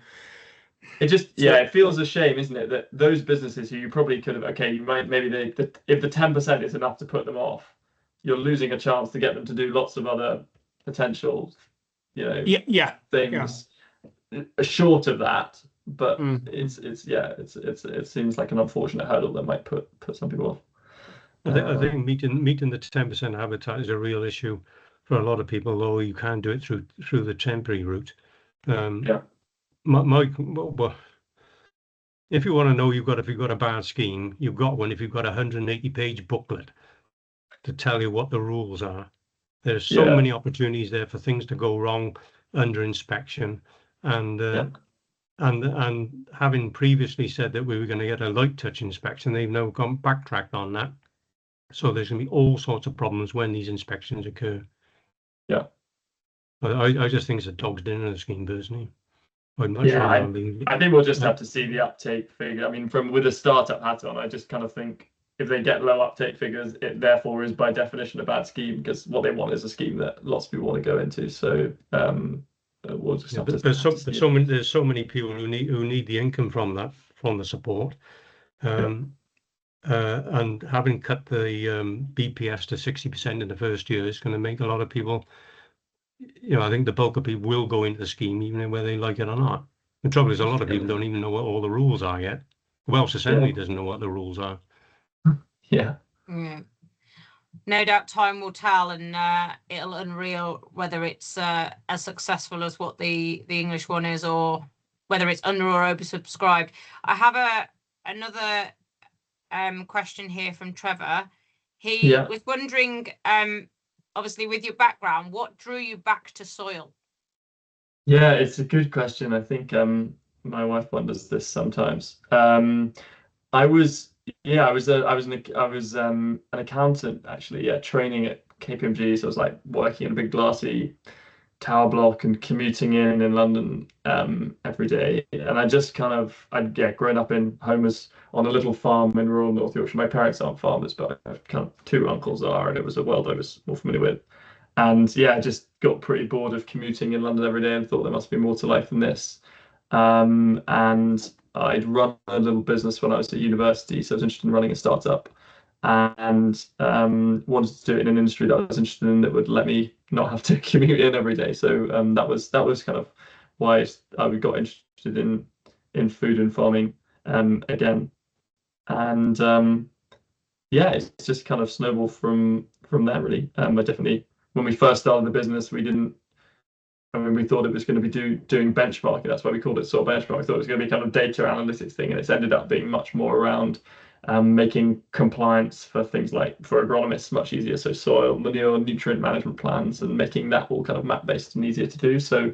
It feels a shame, isn't it, that those businesses who you probably could have, if the 10% is enough to put them off, you're losing a chance to get them to do lots of other potential, things short of that. But it seems like an unfortunate hurdle that might put some people off. I think meeting the 10% habitat is a real issue for a lot of people, although you can do it through the temporary route. If you want to know if you've got a bad scheme, you've got one. If you've got a 180-page booklet to tell you what the rules are, there's so many opportunities there for things to go wrong under inspection, and having previously said that we were going to get a light touch inspection, they've now gone backtracked on that. So there's going to be all sorts of problems when these inspections occur. Yeah. I just think it's a dog's dinner scheme, personally. I think we'll just have to see the uptake figure. I mean, with a startup hat on, I just kind of think if they get low uptake figures, it therefore is by definition a bad scheme, because what they want is a scheme that lots of people want to go into. So we'll just have to. There's so many people who need the income from the support. And having cut the BPS to 60% in the first year is going to make a lot of people, I think the bulk of people will go into the scheme, even whether they like it or not. The trouble is, a lot of people don't even know what all the rules are yet. Welsh Assembly doesn't know what the rules are. Yeah. Yeah. No doubt time will tell, and it'll unreal whether it's as successful as what the English one is, or whether it's under or oversubscribed. I have another question here from Trevor. He was wondering, obviously with your background, what drew you back to soil? Yeah, it's a good question. I think my wife wonders this sometimes. I was an accountant actually, yeah, training at KPMG. So I was like working in a big glassy tower block and commuting in London every day. And I just I'd grown up in Homers on a little farm in rural North Yorkshire. My parents aren't farmers, but I have kind of two uncles are, and it was a world I was more familiar with. And yeah, I just got pretty bored of commuting in London every day and thought there must be more to life than this. And I'd run a little business when I was at university, so I was interested in running a startup, and wanted to do it in an industry that I was interested in that would let me not have to commute in every day. So that was kind of why I got interested in food and farming again. And yeah, it's just kind of snowballed from there really. I definitely, when we first started the business, we thought it was going to be doing benchmarking. That's why we called it soil benchmark. We thought it was going to be kind of data analytics thing, and it's ended up being much more around making compliance for things like, for agronomists, much easier. So soil, manure, nutrient management plans, and making that all kind of map based and easier to do. So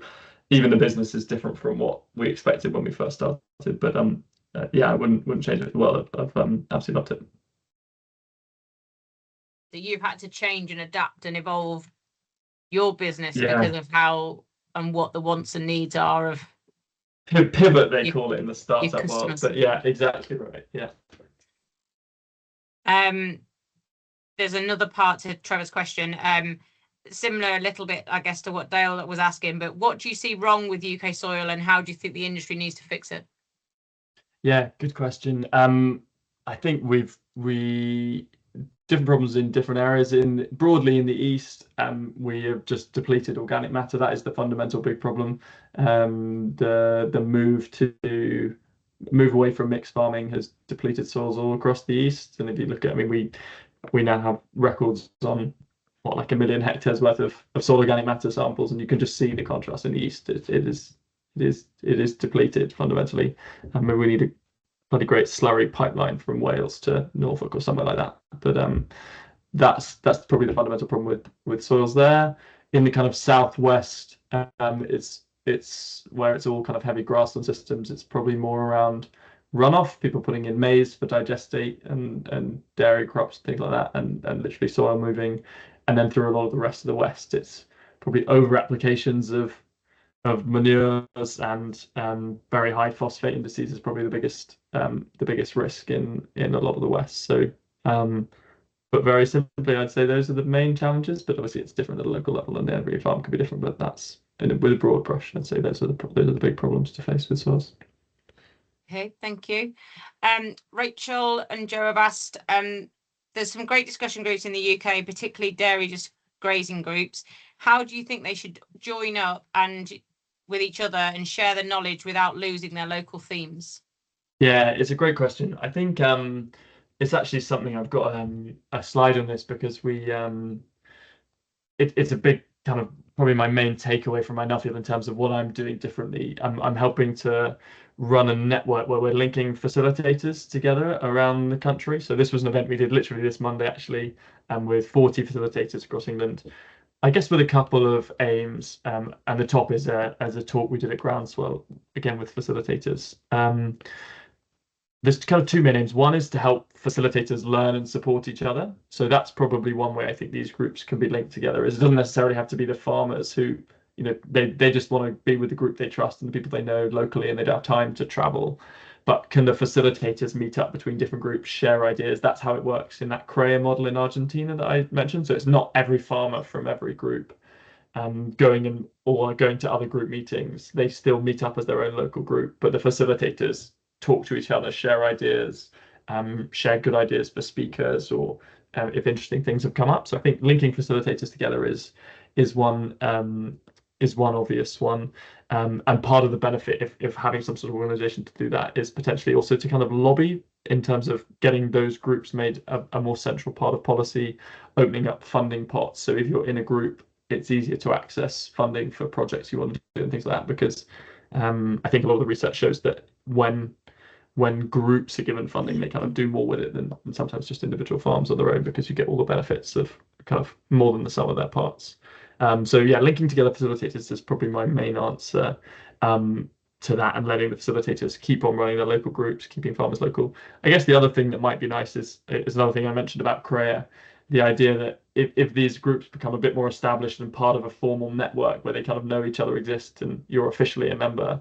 even the business is different from what we expected when we first started. But yeah, I wouldn't change it for the world. I've absolutely loved it. So you've had to change and adapt and evolve your business because of how and what the wants and needs are of pivot, they call it in the startup world. But yeah, exactly right. Yeah. There's another part to Trevor's question, similar a little bit, I guess, to what Dale was asking, but what do you see wrong with UK soil, and how do you think the industry needs to fix it? Yeah, good question. I think we different problems in different areas. Broadly in the east, we have just depleted organic matter. That is the fundamental big problem. The move away from mixed farming has depleted soils all across the east. And if you look at, I mean, we now have records on what, like 1 million hectares worth of soil organic matter samples, and you can just see the contrast in the east. It is depleted fundamentally. And we need a bloody great slurry pipeline from Wales to Norfolk or somewhere like that. But that's probably the fundamental problem with soils there. In the kind of southwest, it's where it's all kind of heavy grassland systems. It's probably more around runoff, people putting in maize for digestate and dairy crops, things like that, and literally soil moving. And then through a lot of the rest of the west, it's probably over applications of manures, and very high phosphate indices is probably the biggest risk in a lot of the west. So but very simply, I'd say those are the main challenges, but obviously it's different at a local level, and every farm could be different, but that's with a broad brush, I'd say those are the big problems to face with soils. Okay, thank you. Rachel and Joe have asked, there's some great discussion groups in the UK, particularly dairy just grazing groups. How do you think they should join up and with each other and share the knowledge without losing their local themes? Yeah, it's a great question. I think it's actually something I've got a slide on this, because it's a big kind of probably my main takeaway from my Nuffield in terms of what I'm doing differently. I'm helping to run a network where we're linking facilitators together around the country. So this was an event we did literally this Monday actually, with 40 facilitators across England. I guess with a couple of aims, and the top is as a talk we did at Groundswell, again with facilitators. There's kind of two main aims. One is to help facilitators learn and support each other. So that's probably one way I think these groups can be linked together. Is it doesn't necessarily have to be the farmers who, they just want to be with the group they trust and the people they know locally, and they don't have time to travel. But can the facilitators meet up between different groups, share ideas? That's how it works in that CREA model in Argentina that I mentioned. So it's not every farmer from every group going to other group meetings. They still meet up as their own local group, but the facilitators talk to each other, share ideas, share good ideas for speakers, or if interesting things have come up. So I think linking facilitators together is one is one obvious one. And part of the benefit if having some sort of organization to do that is potentially also to kind of lobby in terms of getting those groups made a more central part of policy, opening up funding pots. So if you're in a group, it's easier to access funding for projects you want to do and things like that, because I think a lot of the research shows that when groups are given funding, they kind of do more with it than sometimes just individual farms on their own, because you get all the benefits of kind of more than the sum of their parts. So yeah, linking together facilitators is probably my main answer to that, and letting the facilitators keep on running their local groups, keeping farmers local. I guess the other thing that might be nice is another thing I mentioned about CREA, the idea that if these groups become a bit more established and part of a formal network where they kind of know each other exist and you're officially a member,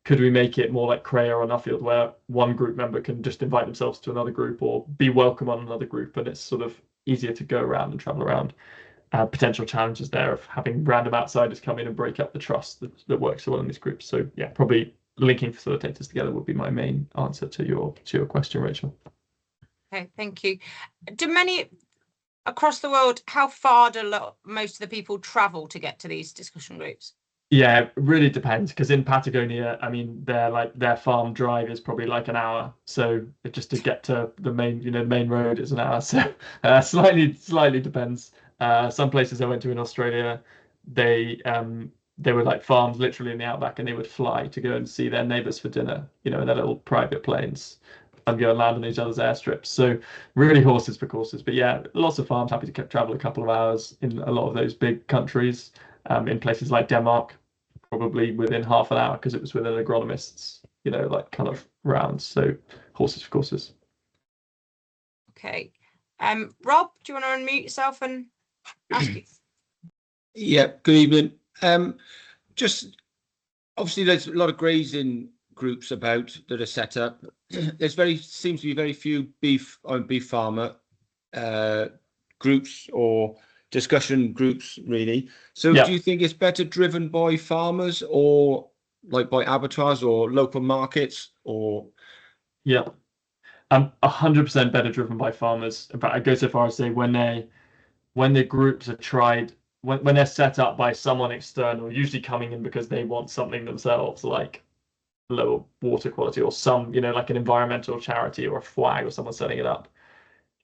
could we make it more like CREA or Nuffield, where one group member can just invite themselves to another group or be welcome on another group, and it's sort of easier to go around and travel around? Potential challenges there of having random outsiders come in and break up the trust that works so well in these groups. So yeah, probably linking facilitators together would be my main answer to your question, Rachel. Okay, thank you. Do many across the world, how far do most of the people travel to get to these discussion groups? Yeah, it really depends, because in Patagonia, I mean, their farm drive is probably like an hour. So just to get to the main road is an hour. So slightly depends. Some places I went to in Australia, they were like farms literally in the outback, and they would fly to go and see their neighbors for dinner, in their little private planes, and go and land on each other's airstrips. So really horses for courses. But yeah, lots of farms happy to travel a couple of hours in a lot of those big countries. In places like Denmark, probably within half an hour, because it was within agronomists, like kind of rounds. So horses for courses. Okay. Rob, do you want to unmute yourself and ask you? Yeah, good evening. Just obviously there's a lot of grazing groups about that are set up. There's seems to be very few beef farmer groups or discussion groups, really. So Yeah. do you think it's better driven by farmers, or like by abattoirs or local markets, or? Yeah, 100% better driven by farmers. In fact, I go so far as to say when the groups are tried, when they're set up by someone external, usually coming in because they want something themselves, like lower water quality or some, like an environmental charity or a flag or someone setting it up,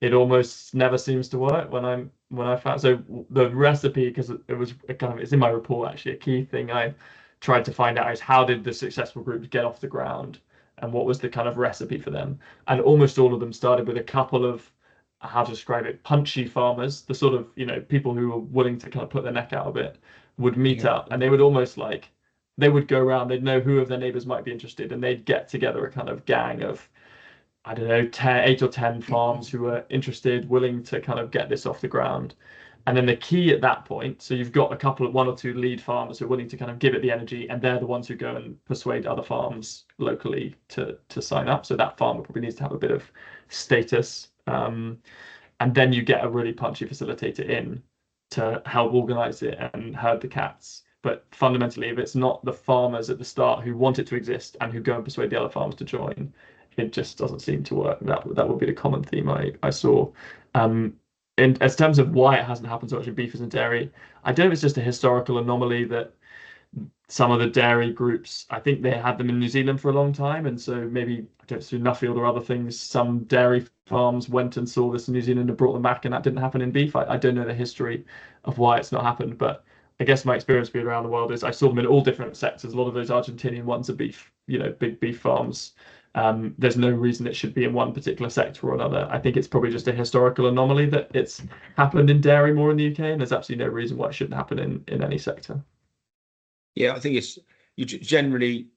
it almost never seems to work when I found. So the recipe, because it's in my report actually, a key thing I tried to find out is how did the successful groups get off the ground, and what was the kind of recipe for them. And almost all of them started with a couple of, how to describe it, punchy farmers, the sort of people who were willing to kind of put their neck out a bit, would meet up, and they would almost like, they would go around, they'd know who of their neighbors might be interested, and they'd get together a kind of gang of, I don't know, 8 or 10 farms who are interested, willing to kind of get this off the ground. And then the key at that point, so you've got one or two lead farmers who are willing to kind of give it the energy, and they're the ones who go and persuade other farms locally to sign up. So that farmer probably needs to have a bit of status. And then you get a really punchy facilitator in to help organize it and herd the cats. But fundamentally, if it's not the farmers at the start who want it to exist and who go and persuade the other farmers to join, it just doesn't seem to work. That would be the common theme I saw. In terms of why it hasn't happened so much in beef as in dairy, I don't know if it's just a historical anomaly that some of the dairy groups, I think they had them in New Zealand for a long time, and so maybe, I don't know, through Nuffield or other things, some dairy farms went and saw this in New Zealand and brought them back, and that didn't happen in beef. I don't know the history of why it's not happened, but I guess my experience being around the world is I saw them in all different sectors. A lot of those Argentinian ones are beef, big beef farms. There's no reason it should be in one particular sector or another. I think it's probably just a historical anomaly that it's happened in dairy more in the UK, and there's absolutely no reason why it shouldn't happen in any sector. Yeah, I think it's generally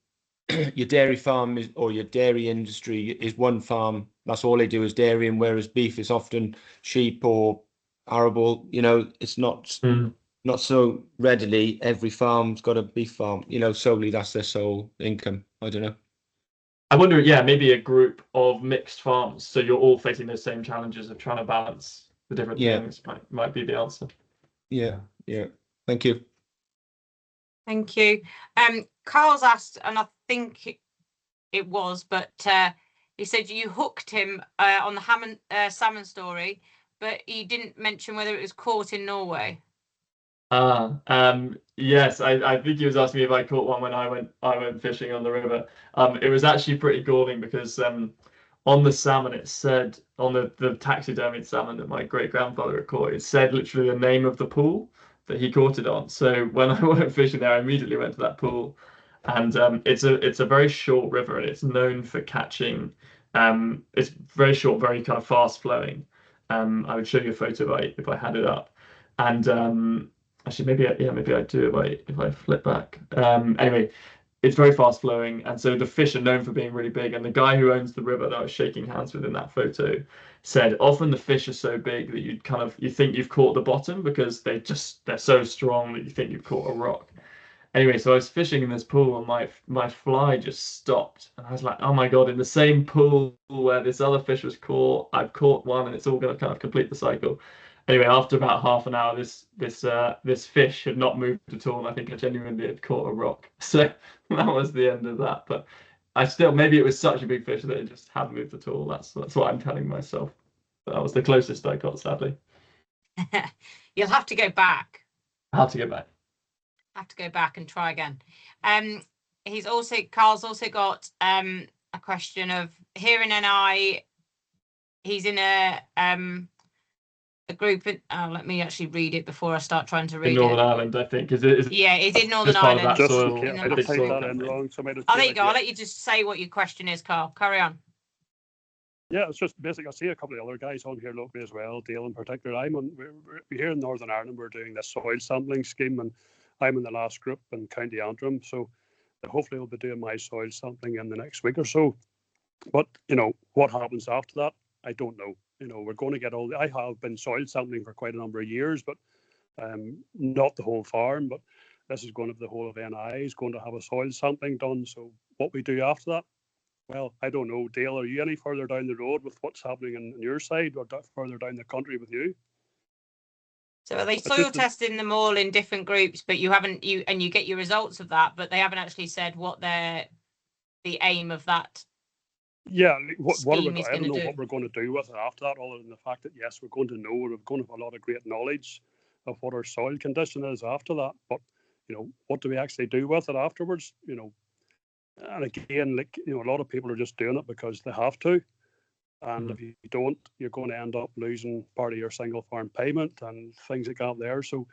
your dairy farm or your dairy industry is one farm. That's all they do is dairy, and whereas beef is often sheep or arable. It's not so readily. Every farm's got a beef farm. Solely that's their sole income. I don't know. I wonder, yeah, maybe a group of mixed farms, so you're all facing those same challenges of trying to balance the different things might be the answer. Yeah. Thank you. Thank you. Carl's asked, and I think it was, but he said you hooked him on the salmon story, but he didn't mention whether it was caught in Norway. Yes, I think he was asking me if I caught one when I went fishing on the river. It was actually pretty galling because on the salmon it said on the taxidermied salmon that my great grandfather had caught, it said literally the name of the pool that he caught it on. So when I went fishing there, I immediately went to that pool, and it's a very short river and it's known for catching. It's very short, very kind of fast flowing. I would show you a photo if I had it up, and actually, maybe I do if I flip back. Anyway, it's very fast flowing, and so the fish are known for being really big. And the guy who owns the river that I was shaking hands with in that photo said often the fish are so big that you think you've caught the bottom because they're so strong that you think you've caught a rock. Anyway, so I was fishing in this pool and my fly just stopped, and I was like, oh my God, in the same pool where this other fish was caught, I've caught one, and it's all going to kind of complete the cycle. Anyway, after about half an hour, this fish had not moved at all, and I think I genuinely had caught a rock. So that was the end of that. But maybe it was such a big fish that it just hadn't moved at all. That's what I'm telling myself. But that was the closest I got, sadly. You'll have to go back. I have to go back. Have to go back and try again. Carl's also got a question of here in NI. He's in a group. Let me actually read it before I start trying to read in Northern Ireland, I think. Is it? Yeah, it's in Northern part Ireland. Of that soil, I just typed that in wrong. So there you go. I'll let you just say what your question is, Carl. Carry on. Yeah, it's just basic. I see a couple of other guys on here locally as well. Dale in particular. We're here in Northern Ireland. We're doing this soil sampling scheme, and I'm in the last group in County Antrim. So hopefully I'll be doing my soil sampling in the next week or so. But what happens after that, I don't know. We're going to get I have been soil sampling for quite a number of years, but not the whole farm. But this is going to be the whole of NI is going to have a soil sampling done. So what we do after that, well, I don't know. Dale, are you any further down the road with what's happening on your side, or further down the country with you? So are they soil testing them all in different groups, but you get your results of that, but they haven't actually said what the aim of that? Yeah, what are we? I don't know what we're going to do with it after that, other than the fact that yes, we're going to know, we're going to have a lot of great knowledge of what our soil condition is after that. But what do we actually do with it afterwards? And again, a lot of people are just doing it because they have to. And if you don't, you're going to end up losing part of your single farm payment and things like that there. So,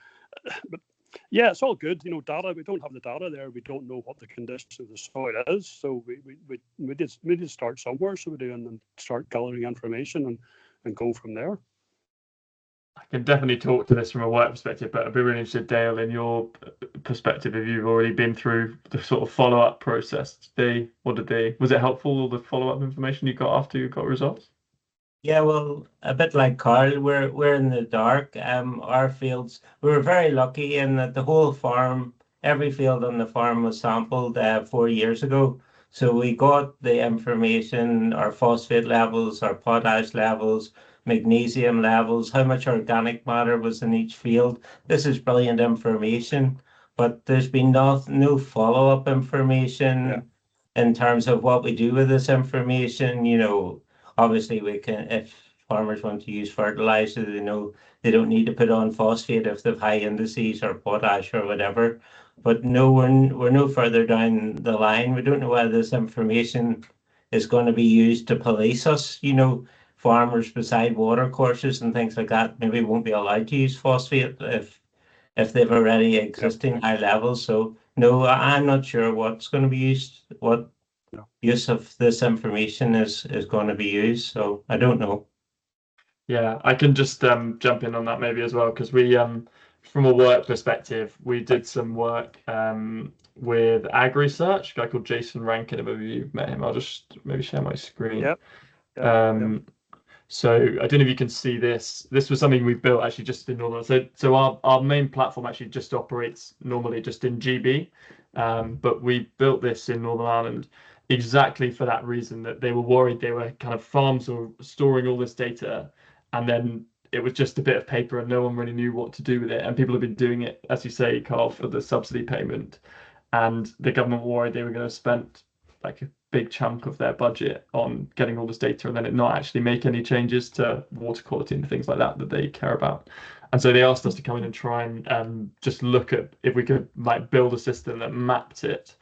but yeah, it's all good. Data, we don't have the data there. We don't know what the condition of the soil is. So we did start somewhere. So we do and then start gathering information and go from there. I can definitely talk to this from a work perspective, but I'd be really interested, Dale, in your perspective, if you've already been through the sort of follow-up process. Was it helpful, all the follow-up information you got after you got results? Yeah, well, a bit like Carl, we're in the dark. Our fields, we were very lucky in that the whole farm, every field on the farm was sampled 4 years ago. So we got the information, our phosphate levels, our potash levels, magnesium levels, how much organic matter was in each field. This is brilliant information, but there's been no follow-up information in terms of what we do with this information. Obviously we can, if farmers want to use fertilizer, they know they don't need to put on phosphate if they have high indices or potash or whatever. But no, we're no further down the line. We don't know whether this information is going to be used to police us. Farmers beside water courses and things like that maybe won't be allowed to use phosphate if they've already existing high levels. So no, I'm not sure what's going to be used, what use of this information is going to be used. So I don't know. Yeah, I can just jump in on that maybe as well, because we from a work perspective, we did some work with AgResearch, a guy called Jason Rankin. If you've met him, I'll just maybe share my screen. So I don't know if you can see this. This was something we built actually just in Northern. So our main platform actually just operates normally just in GB, but we built this in Northern Ireland exactly for that reason, that they were worried they were kind of farms were storing all this data, and then it was just a bit of paper and no one really knew what to do with it. And people have been doing it, as you say, Carl, for the subsidy payment, and the government were worried they were going to spend like big chunk of their budget on getting all this data and then it not actually make any changes to water quality and things like that they care about. And so they asked us to come in and try and just look at if we could like build a system that mapped it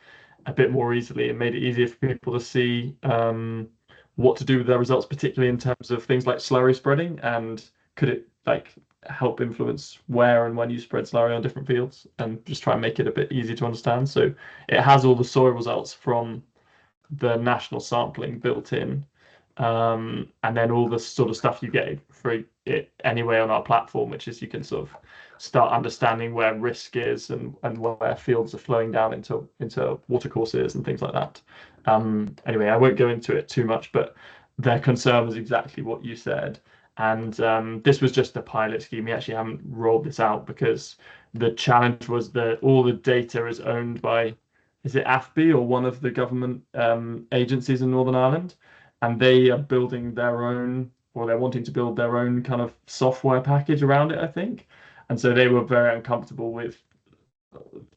a bit more easily and made it easier for people to see what to do with their results, particularly in terms of things like slurry spreading, and could it like help influence where and when you spread slurry on different fields, and just try and make it a bit easier to understand. So it has all the soil results from the national sampling built in, and then all the sort of stuff you get for it anyway on our platform, which is you can sort of start understanding where risk is and where fields are flowing down into watercourses and things like that. Anyway, I won't go into it too much, but their concern was exactly what you said. And this was just a pilot scheme. We actually haven't rolled this out because the challenge was that all the data is owned by, is it AFB or one of the government agencies in Northern Ireland? And they are building their own, or they're wanting to build their own kind of software package around it, I think. And so they were very uncomfortable with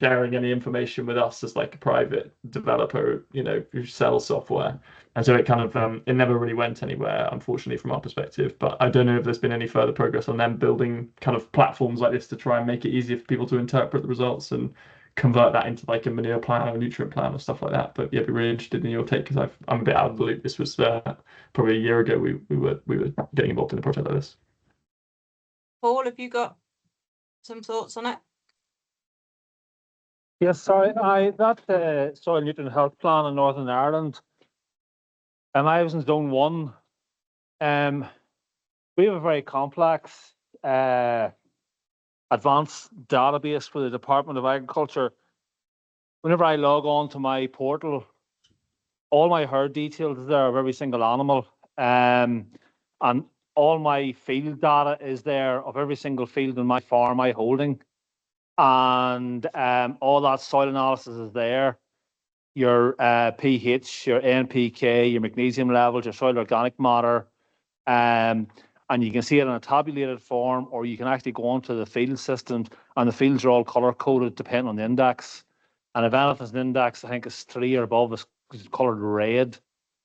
sharing any information with us as like a private developer, you know, who sells software. And so it kind of it never really went anywhere, unfortunately, from our perspective. But I don't know if there's been any further progress on them building kind of platforms like this to try and make it easier for people to interpret the results and convert that into like a manure plan or a nutrient plan or stuff like that. But yeah, I'd be really interested in your take because I'm a bit out of the loop. This was probably a year ago we were getting involved in a project like this. Paul, have you got some thoughts on it? Yes, sorry, that soil nutrient health plan in Northern Ireland, and I was in Zone 1. We have a very complex advanced database for the Department of Agriculture. Whenever I log on to my portal, all my herd details is there of every single animal, and all my field data is there of every single field in my farm I holding. And all that soil analysis is there. Your pH, your NPK, your magnesium levels, your soil organic matter, and you can see it in a tabulated form, or you can actually go onto the field systems, and the fields are all color coded depending on the index. And if anything's an index, I think it's 3 or above, is colored red.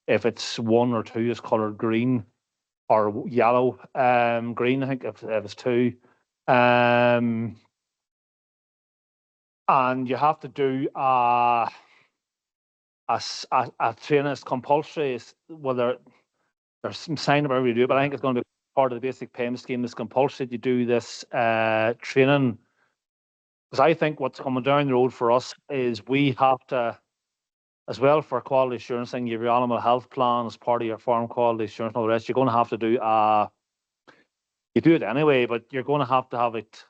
If it's 1 or 2, it's colored green or yellow. Green, I think, if it's 2. And you have to do a training. It's compulsory. Whether there's some sign up every do, but I think it's going to be part of the basic payment scheme. It's compulsory to do this training, because I think what's coming down the road for us is we have to, as well, for quality assurance thing, you have your animal health plan as part of your farm quality assurance and all the rest. You're going to have to do you do it anyway, but you're going to have it.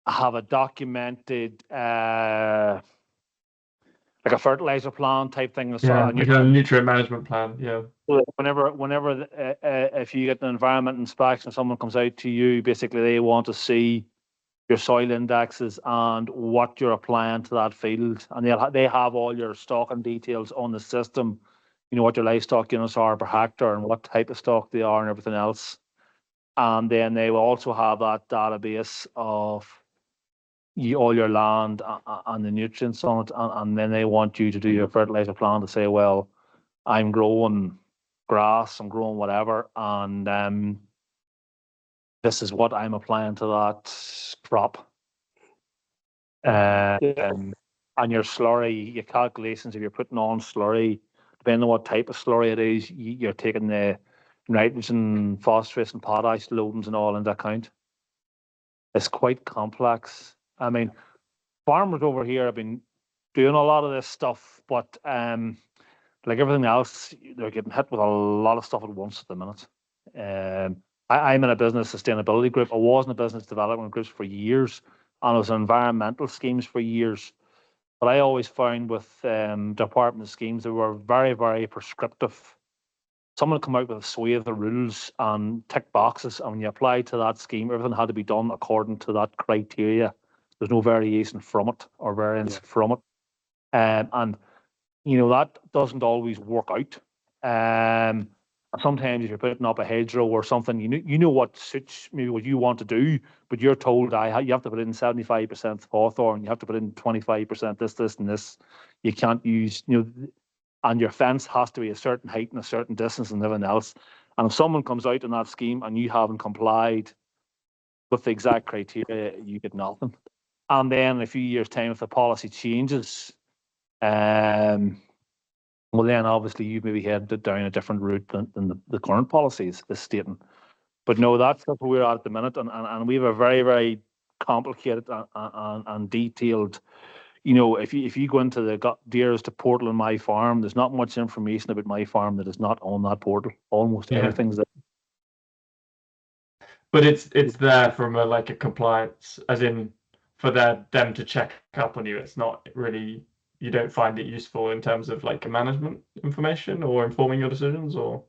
Have a documented like a fertilizer plan type thing. Yeah, like a nutrient management plan. Yeah. Whenever if you get an environment inspection, someone comes out to you, basically they want to see your soil indexes and what you're applying to that field, and they have all your stocking details on the system. You know what your livestock units are per hectare and what type of stock they are and everything else. And then they will also have that database of all your land and the nutrients on it, and then they want you to do your fertilizer plan to say, well, I'm growing grass, I'm growing whatever, and this is what I'm applying to that crop. And your slurry, your calculations, if you're putting on slurry, depending on what type of slurry it is, you're taking the nitrogen, phosphorus, and potash loadings and all into account. It's quite complex. I mean, farmers over here have been doing a lot of this stuff, but like everything else, they're getting hit with a lot of stuff at once at the minute. I'm in a business sustainability group. I was in a business development groups for years, and I was in environmental schemes for years. But I always found with department schemes, they were very, very prescriptive. Someone would come out with a swathe of rules and tick boxes, and when you apply to that scheme, everything had to be done according to that criteria. There's no variation from it or variance from it. And, you know, that doesn't always work out. Sometimes if you're putting up a hedgerow or something, you know what suits maybe what you want to do, but you're told you have to put in 75% hawthorn, you have to put in 25% this, and this. You can't use, you know, and your fence has to be a certain height and a certain distance and everything else. And if someone comes out in that scheme and you haven't complied with the exact criteria, you get nothing. And then in a few years' time, if the policy changes, well, then obviously you maybe head down a different route than the current policy is stating. But no, that's where we're at the minute, and we have a very, very complicated and detailed. You know, if you go into the deers to portal on My Farm, there's not much information about My Farm that is not on that portal. Almost everything's there. But it's there from a compliance, as in for them to check up on you. It's not really, you don't find it useful in terms of like management information or informing your decisions, or.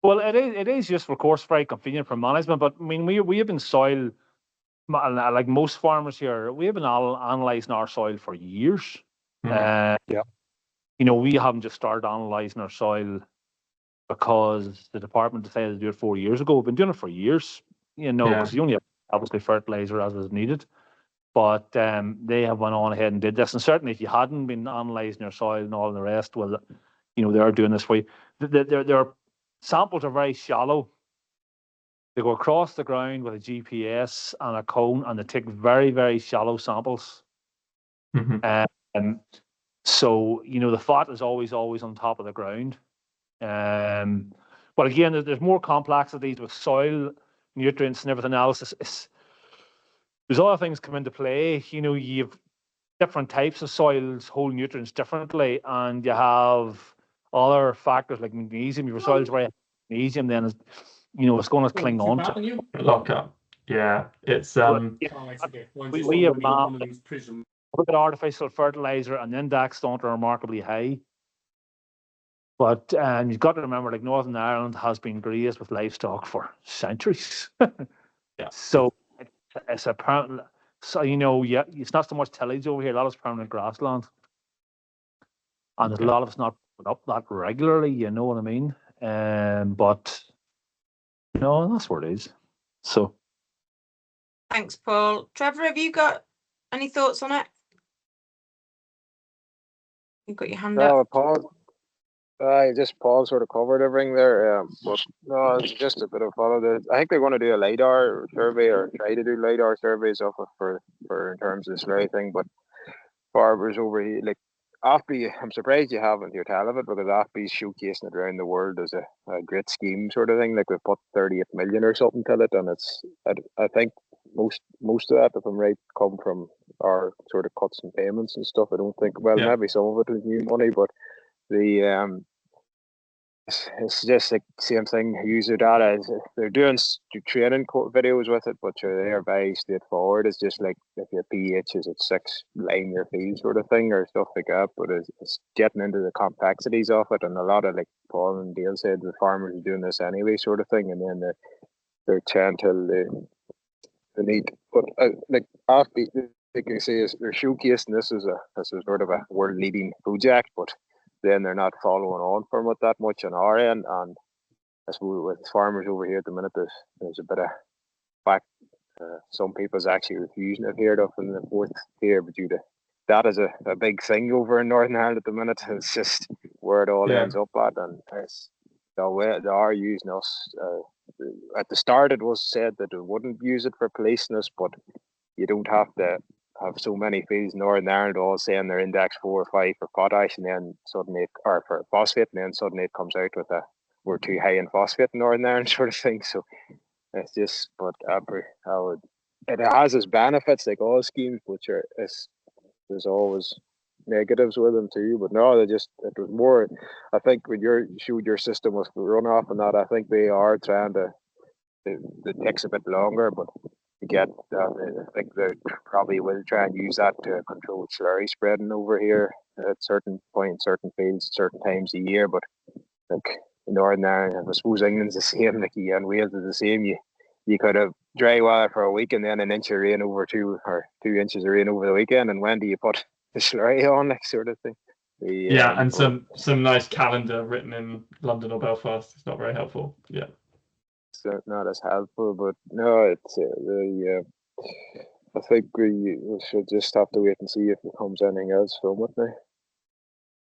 Well, it is useful, of course, very convenient for management. But I mean, we have been soil, like most farmers here, we have been analysing our soil for years. Yeah. You know, we haven't just started analysing our soil because the department decided to do it 4 years ago. We've been doing it for years, you know, because you only have obviously fertilizer as is needed. But they have went on ahead and did this. And certainly if you hadn't been analysing your soil and all the rest, well, you know, they are doing this for you. Their samples are very shallow. They go across the ground with a GPS and a cone, and they take very, very shallow samples. So, you know, the fat is always on top of the ground. But again, there's more complexities with soil, nutrients and everything else. There's other things come into play. You know, you have different types of soils hold nutrients differently, and you have other factors like magnesium. Your soil's very magnesium, then is, you know, it's going to cling on to lock up. Yeah, it's we have one of these PRISM. Look at artificial fertilizer and index don't are remarkably high. But you've got to remember, like Northern Ireland has been grazed with livestock for centuries. So it's a permanent. So you know, it's not so much tillage over here. A lot of it's permanent grassland, and a lot of it's not put up that regularly. You know what I mean? But no, that's what it is. So, thanks, Paul. Trevor, have you got any thoughts on it? You've got your hand up. Paul. Paul sort of covered everything there. But no, it's just a bit of follow. I think they're going to do a LiDAR survey or try to do LiDAR surveys of it for in terms of this very thing. But farmers over here, like ABP, I'm surprised you haven't your tell of it, because ABP's showcasing it around the world as a great scheme sort of thing. Like we've put 38 million or something to it, and it's I think most of that, if I'm right, come from our sort of cuts and payments and stuff. I don't think maybe some of it is new money, but the it's just like same thing. User data is they're doing training videos with it, but they're very straightforward. It's just like if your pH is at 6, line your field sort of thing or stuff like that. But it's getting into the complexities of it, and a lot of, like Paul and Dale said, the farmers are doing this anyway, sort of thing, and then they're trying to they need. But like AFB, they can say they're showcasing this as a sort of a world leading project, but then they're not following on from it that much on our end. And I suppose with farmers over here at the minute, there's a bit of fact. Some people's actually refusing it here up in the fourth here, but due to that is a big thing over in Northern Ireland at the minute. It's just where it all ends up at, and they are using us. At the start, it was said that they wouldn't use it for policing us, but you don't have to have so many fields in Northern Ireland all saying they're index 4 or 5 for potash, and then suddenly or for phosphate, and then suddenly it comes out with we're too high in phosphate in Northern Ireland sort of thing. So it's just, but it has its benefits like all schemes, which there's always negatives with them too. But no, it was more. I think when you showed your system with runoff and that, I think they are trying to. It takes a bit longer, but I think they probably will try and use that to control slurry spreading over here at certain points, certain fields, certain times a year. But like in Northern Ireland, I suppose England's the same, like and Wales is the same. You could have dry weather for a week and then an inch of rain over 2 inches of rain over the weekend, and when do you put the slurry on, like sort of thing? And some nice calendar written in London or Belfast. It's not very helpful. Yeah. Not as helpful, but no, it's I think we should just have to wait and see if it comes anything else from it now.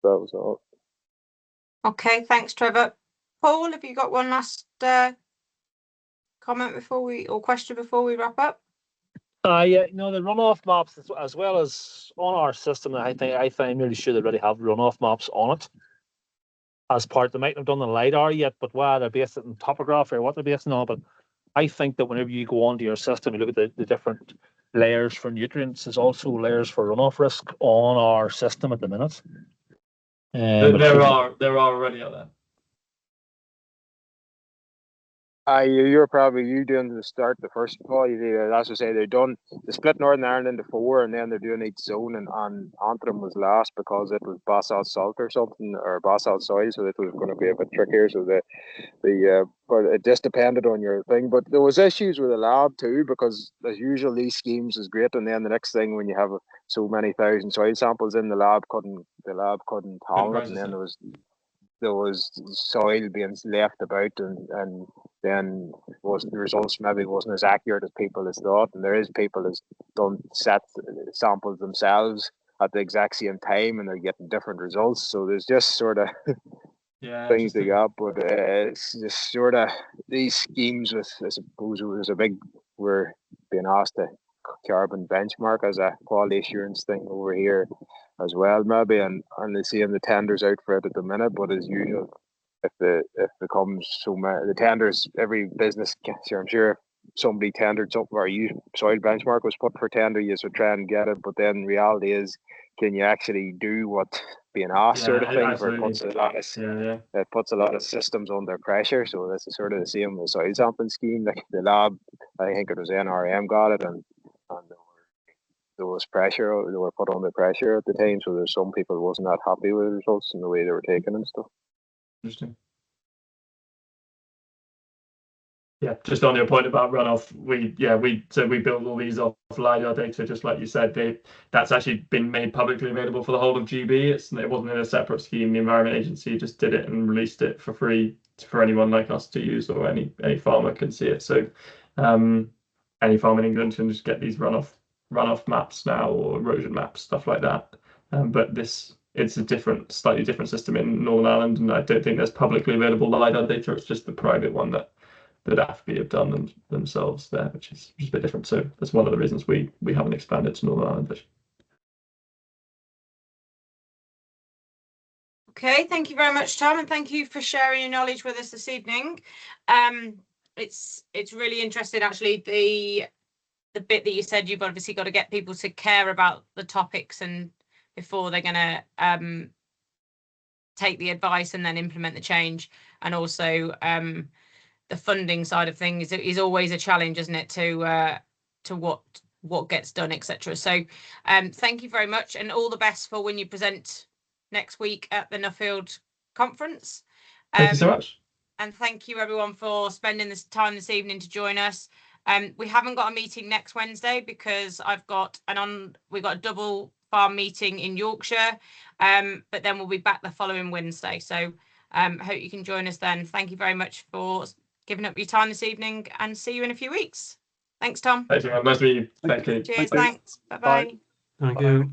That was all. Okay, thanks, Trevor. Paul, have you got one last comment or question before we wrap up? Yeah, the runoff maps as well as on our system, I find really sure they already have runoff maps on it as part. They might not have done the LiDAR yet, but they're based it in topography or what they're based on. But I think that whenever you go onto your system, you look at the different layers for nutrients. There's also layers for runoff risk on our system at the minute. There are already out there. You're probably doing the start the first of all. As I say, they split Northern Ireland into 4, and then they're doing each zone. And Antrim was last because it was basalt salt or something, or basalt soil, so it was going to be a bit trickier. So but it just depended on your thing. But there was issues with the lab too, because as usual these schemes is great, and then the next thing when you have so many thousand soil samples in the lab couldn't handle it, and then there was soil being left about, and then the results maybe wasn't as accurate as people has thought. And there is people that's done set samples themselves at the exact same time, and they're getting different results. So there's just sort of things they got, but it's just sort of these schemes with, I suppose, we're being asked to carbon benchmark as a quality assurance thing over here as well, maybe, and they see the tenders out for it at the minute. But as usual, if it comes so many the tenders, every business, I'm sure if somebody tendered something or soil benchmark was put for tender, you should try and get it. But then reality is, can you actually do what being asked, sort of thing? It puts a lot of systems under pressure. So this is sort of the same with the soil sampling scheme. Like the lab, I think it was NRM got it, and there was pressure. They were put under pressure at the time. So there's some people who wasn't that happy with the results and the way they were taken and stuff. Interesting. Yeah, just on your point about runoff, we build all these off LiDAR data, just like you said. That's actually been made publicly available for the whole of GB. It wasn't in a separate scheme. The Environment Agency just did it and released it for free for anyone like us to use, or any farmer can see it. So any farm in England can just get these runoff maps now, or erosion maps, stuff like that. But it's a slightly different system in Northern Ireland, and I don't think there's publicly available LiDAR data. It's just the private one that ABP have done themselves there, which is a bit different. So that's one of the reasons we haven't expanded to Northern Ireland. Okay, thank you very much, Tom, and thank you for sharing your knowledge with us this evening. It's really interesting, actually, the bit that you said. You've obviously got to get people to care about the topics and before they're going to take the advice and then implement the change. And also the funding side of things is always a challenge, isn't it, to what gets done, etc. So thank you very much, and all the best for when you present next week at the Nuffield conference. Thank you so much. And thank you everyone for spending this time this evening to join us. We haven't got a meeting next Wednesday because we've got a double farm meeting in Yorkshire, but then we'll be back the following Wednesday. So hope you can join us then. Thank you very much for giving up your time this evening, and see you in a few weeks. Thanks, Tom. Thanks, everyone. Nice to meet you. Thank you. Cheers. Thanks. Bye-bye. Thank you.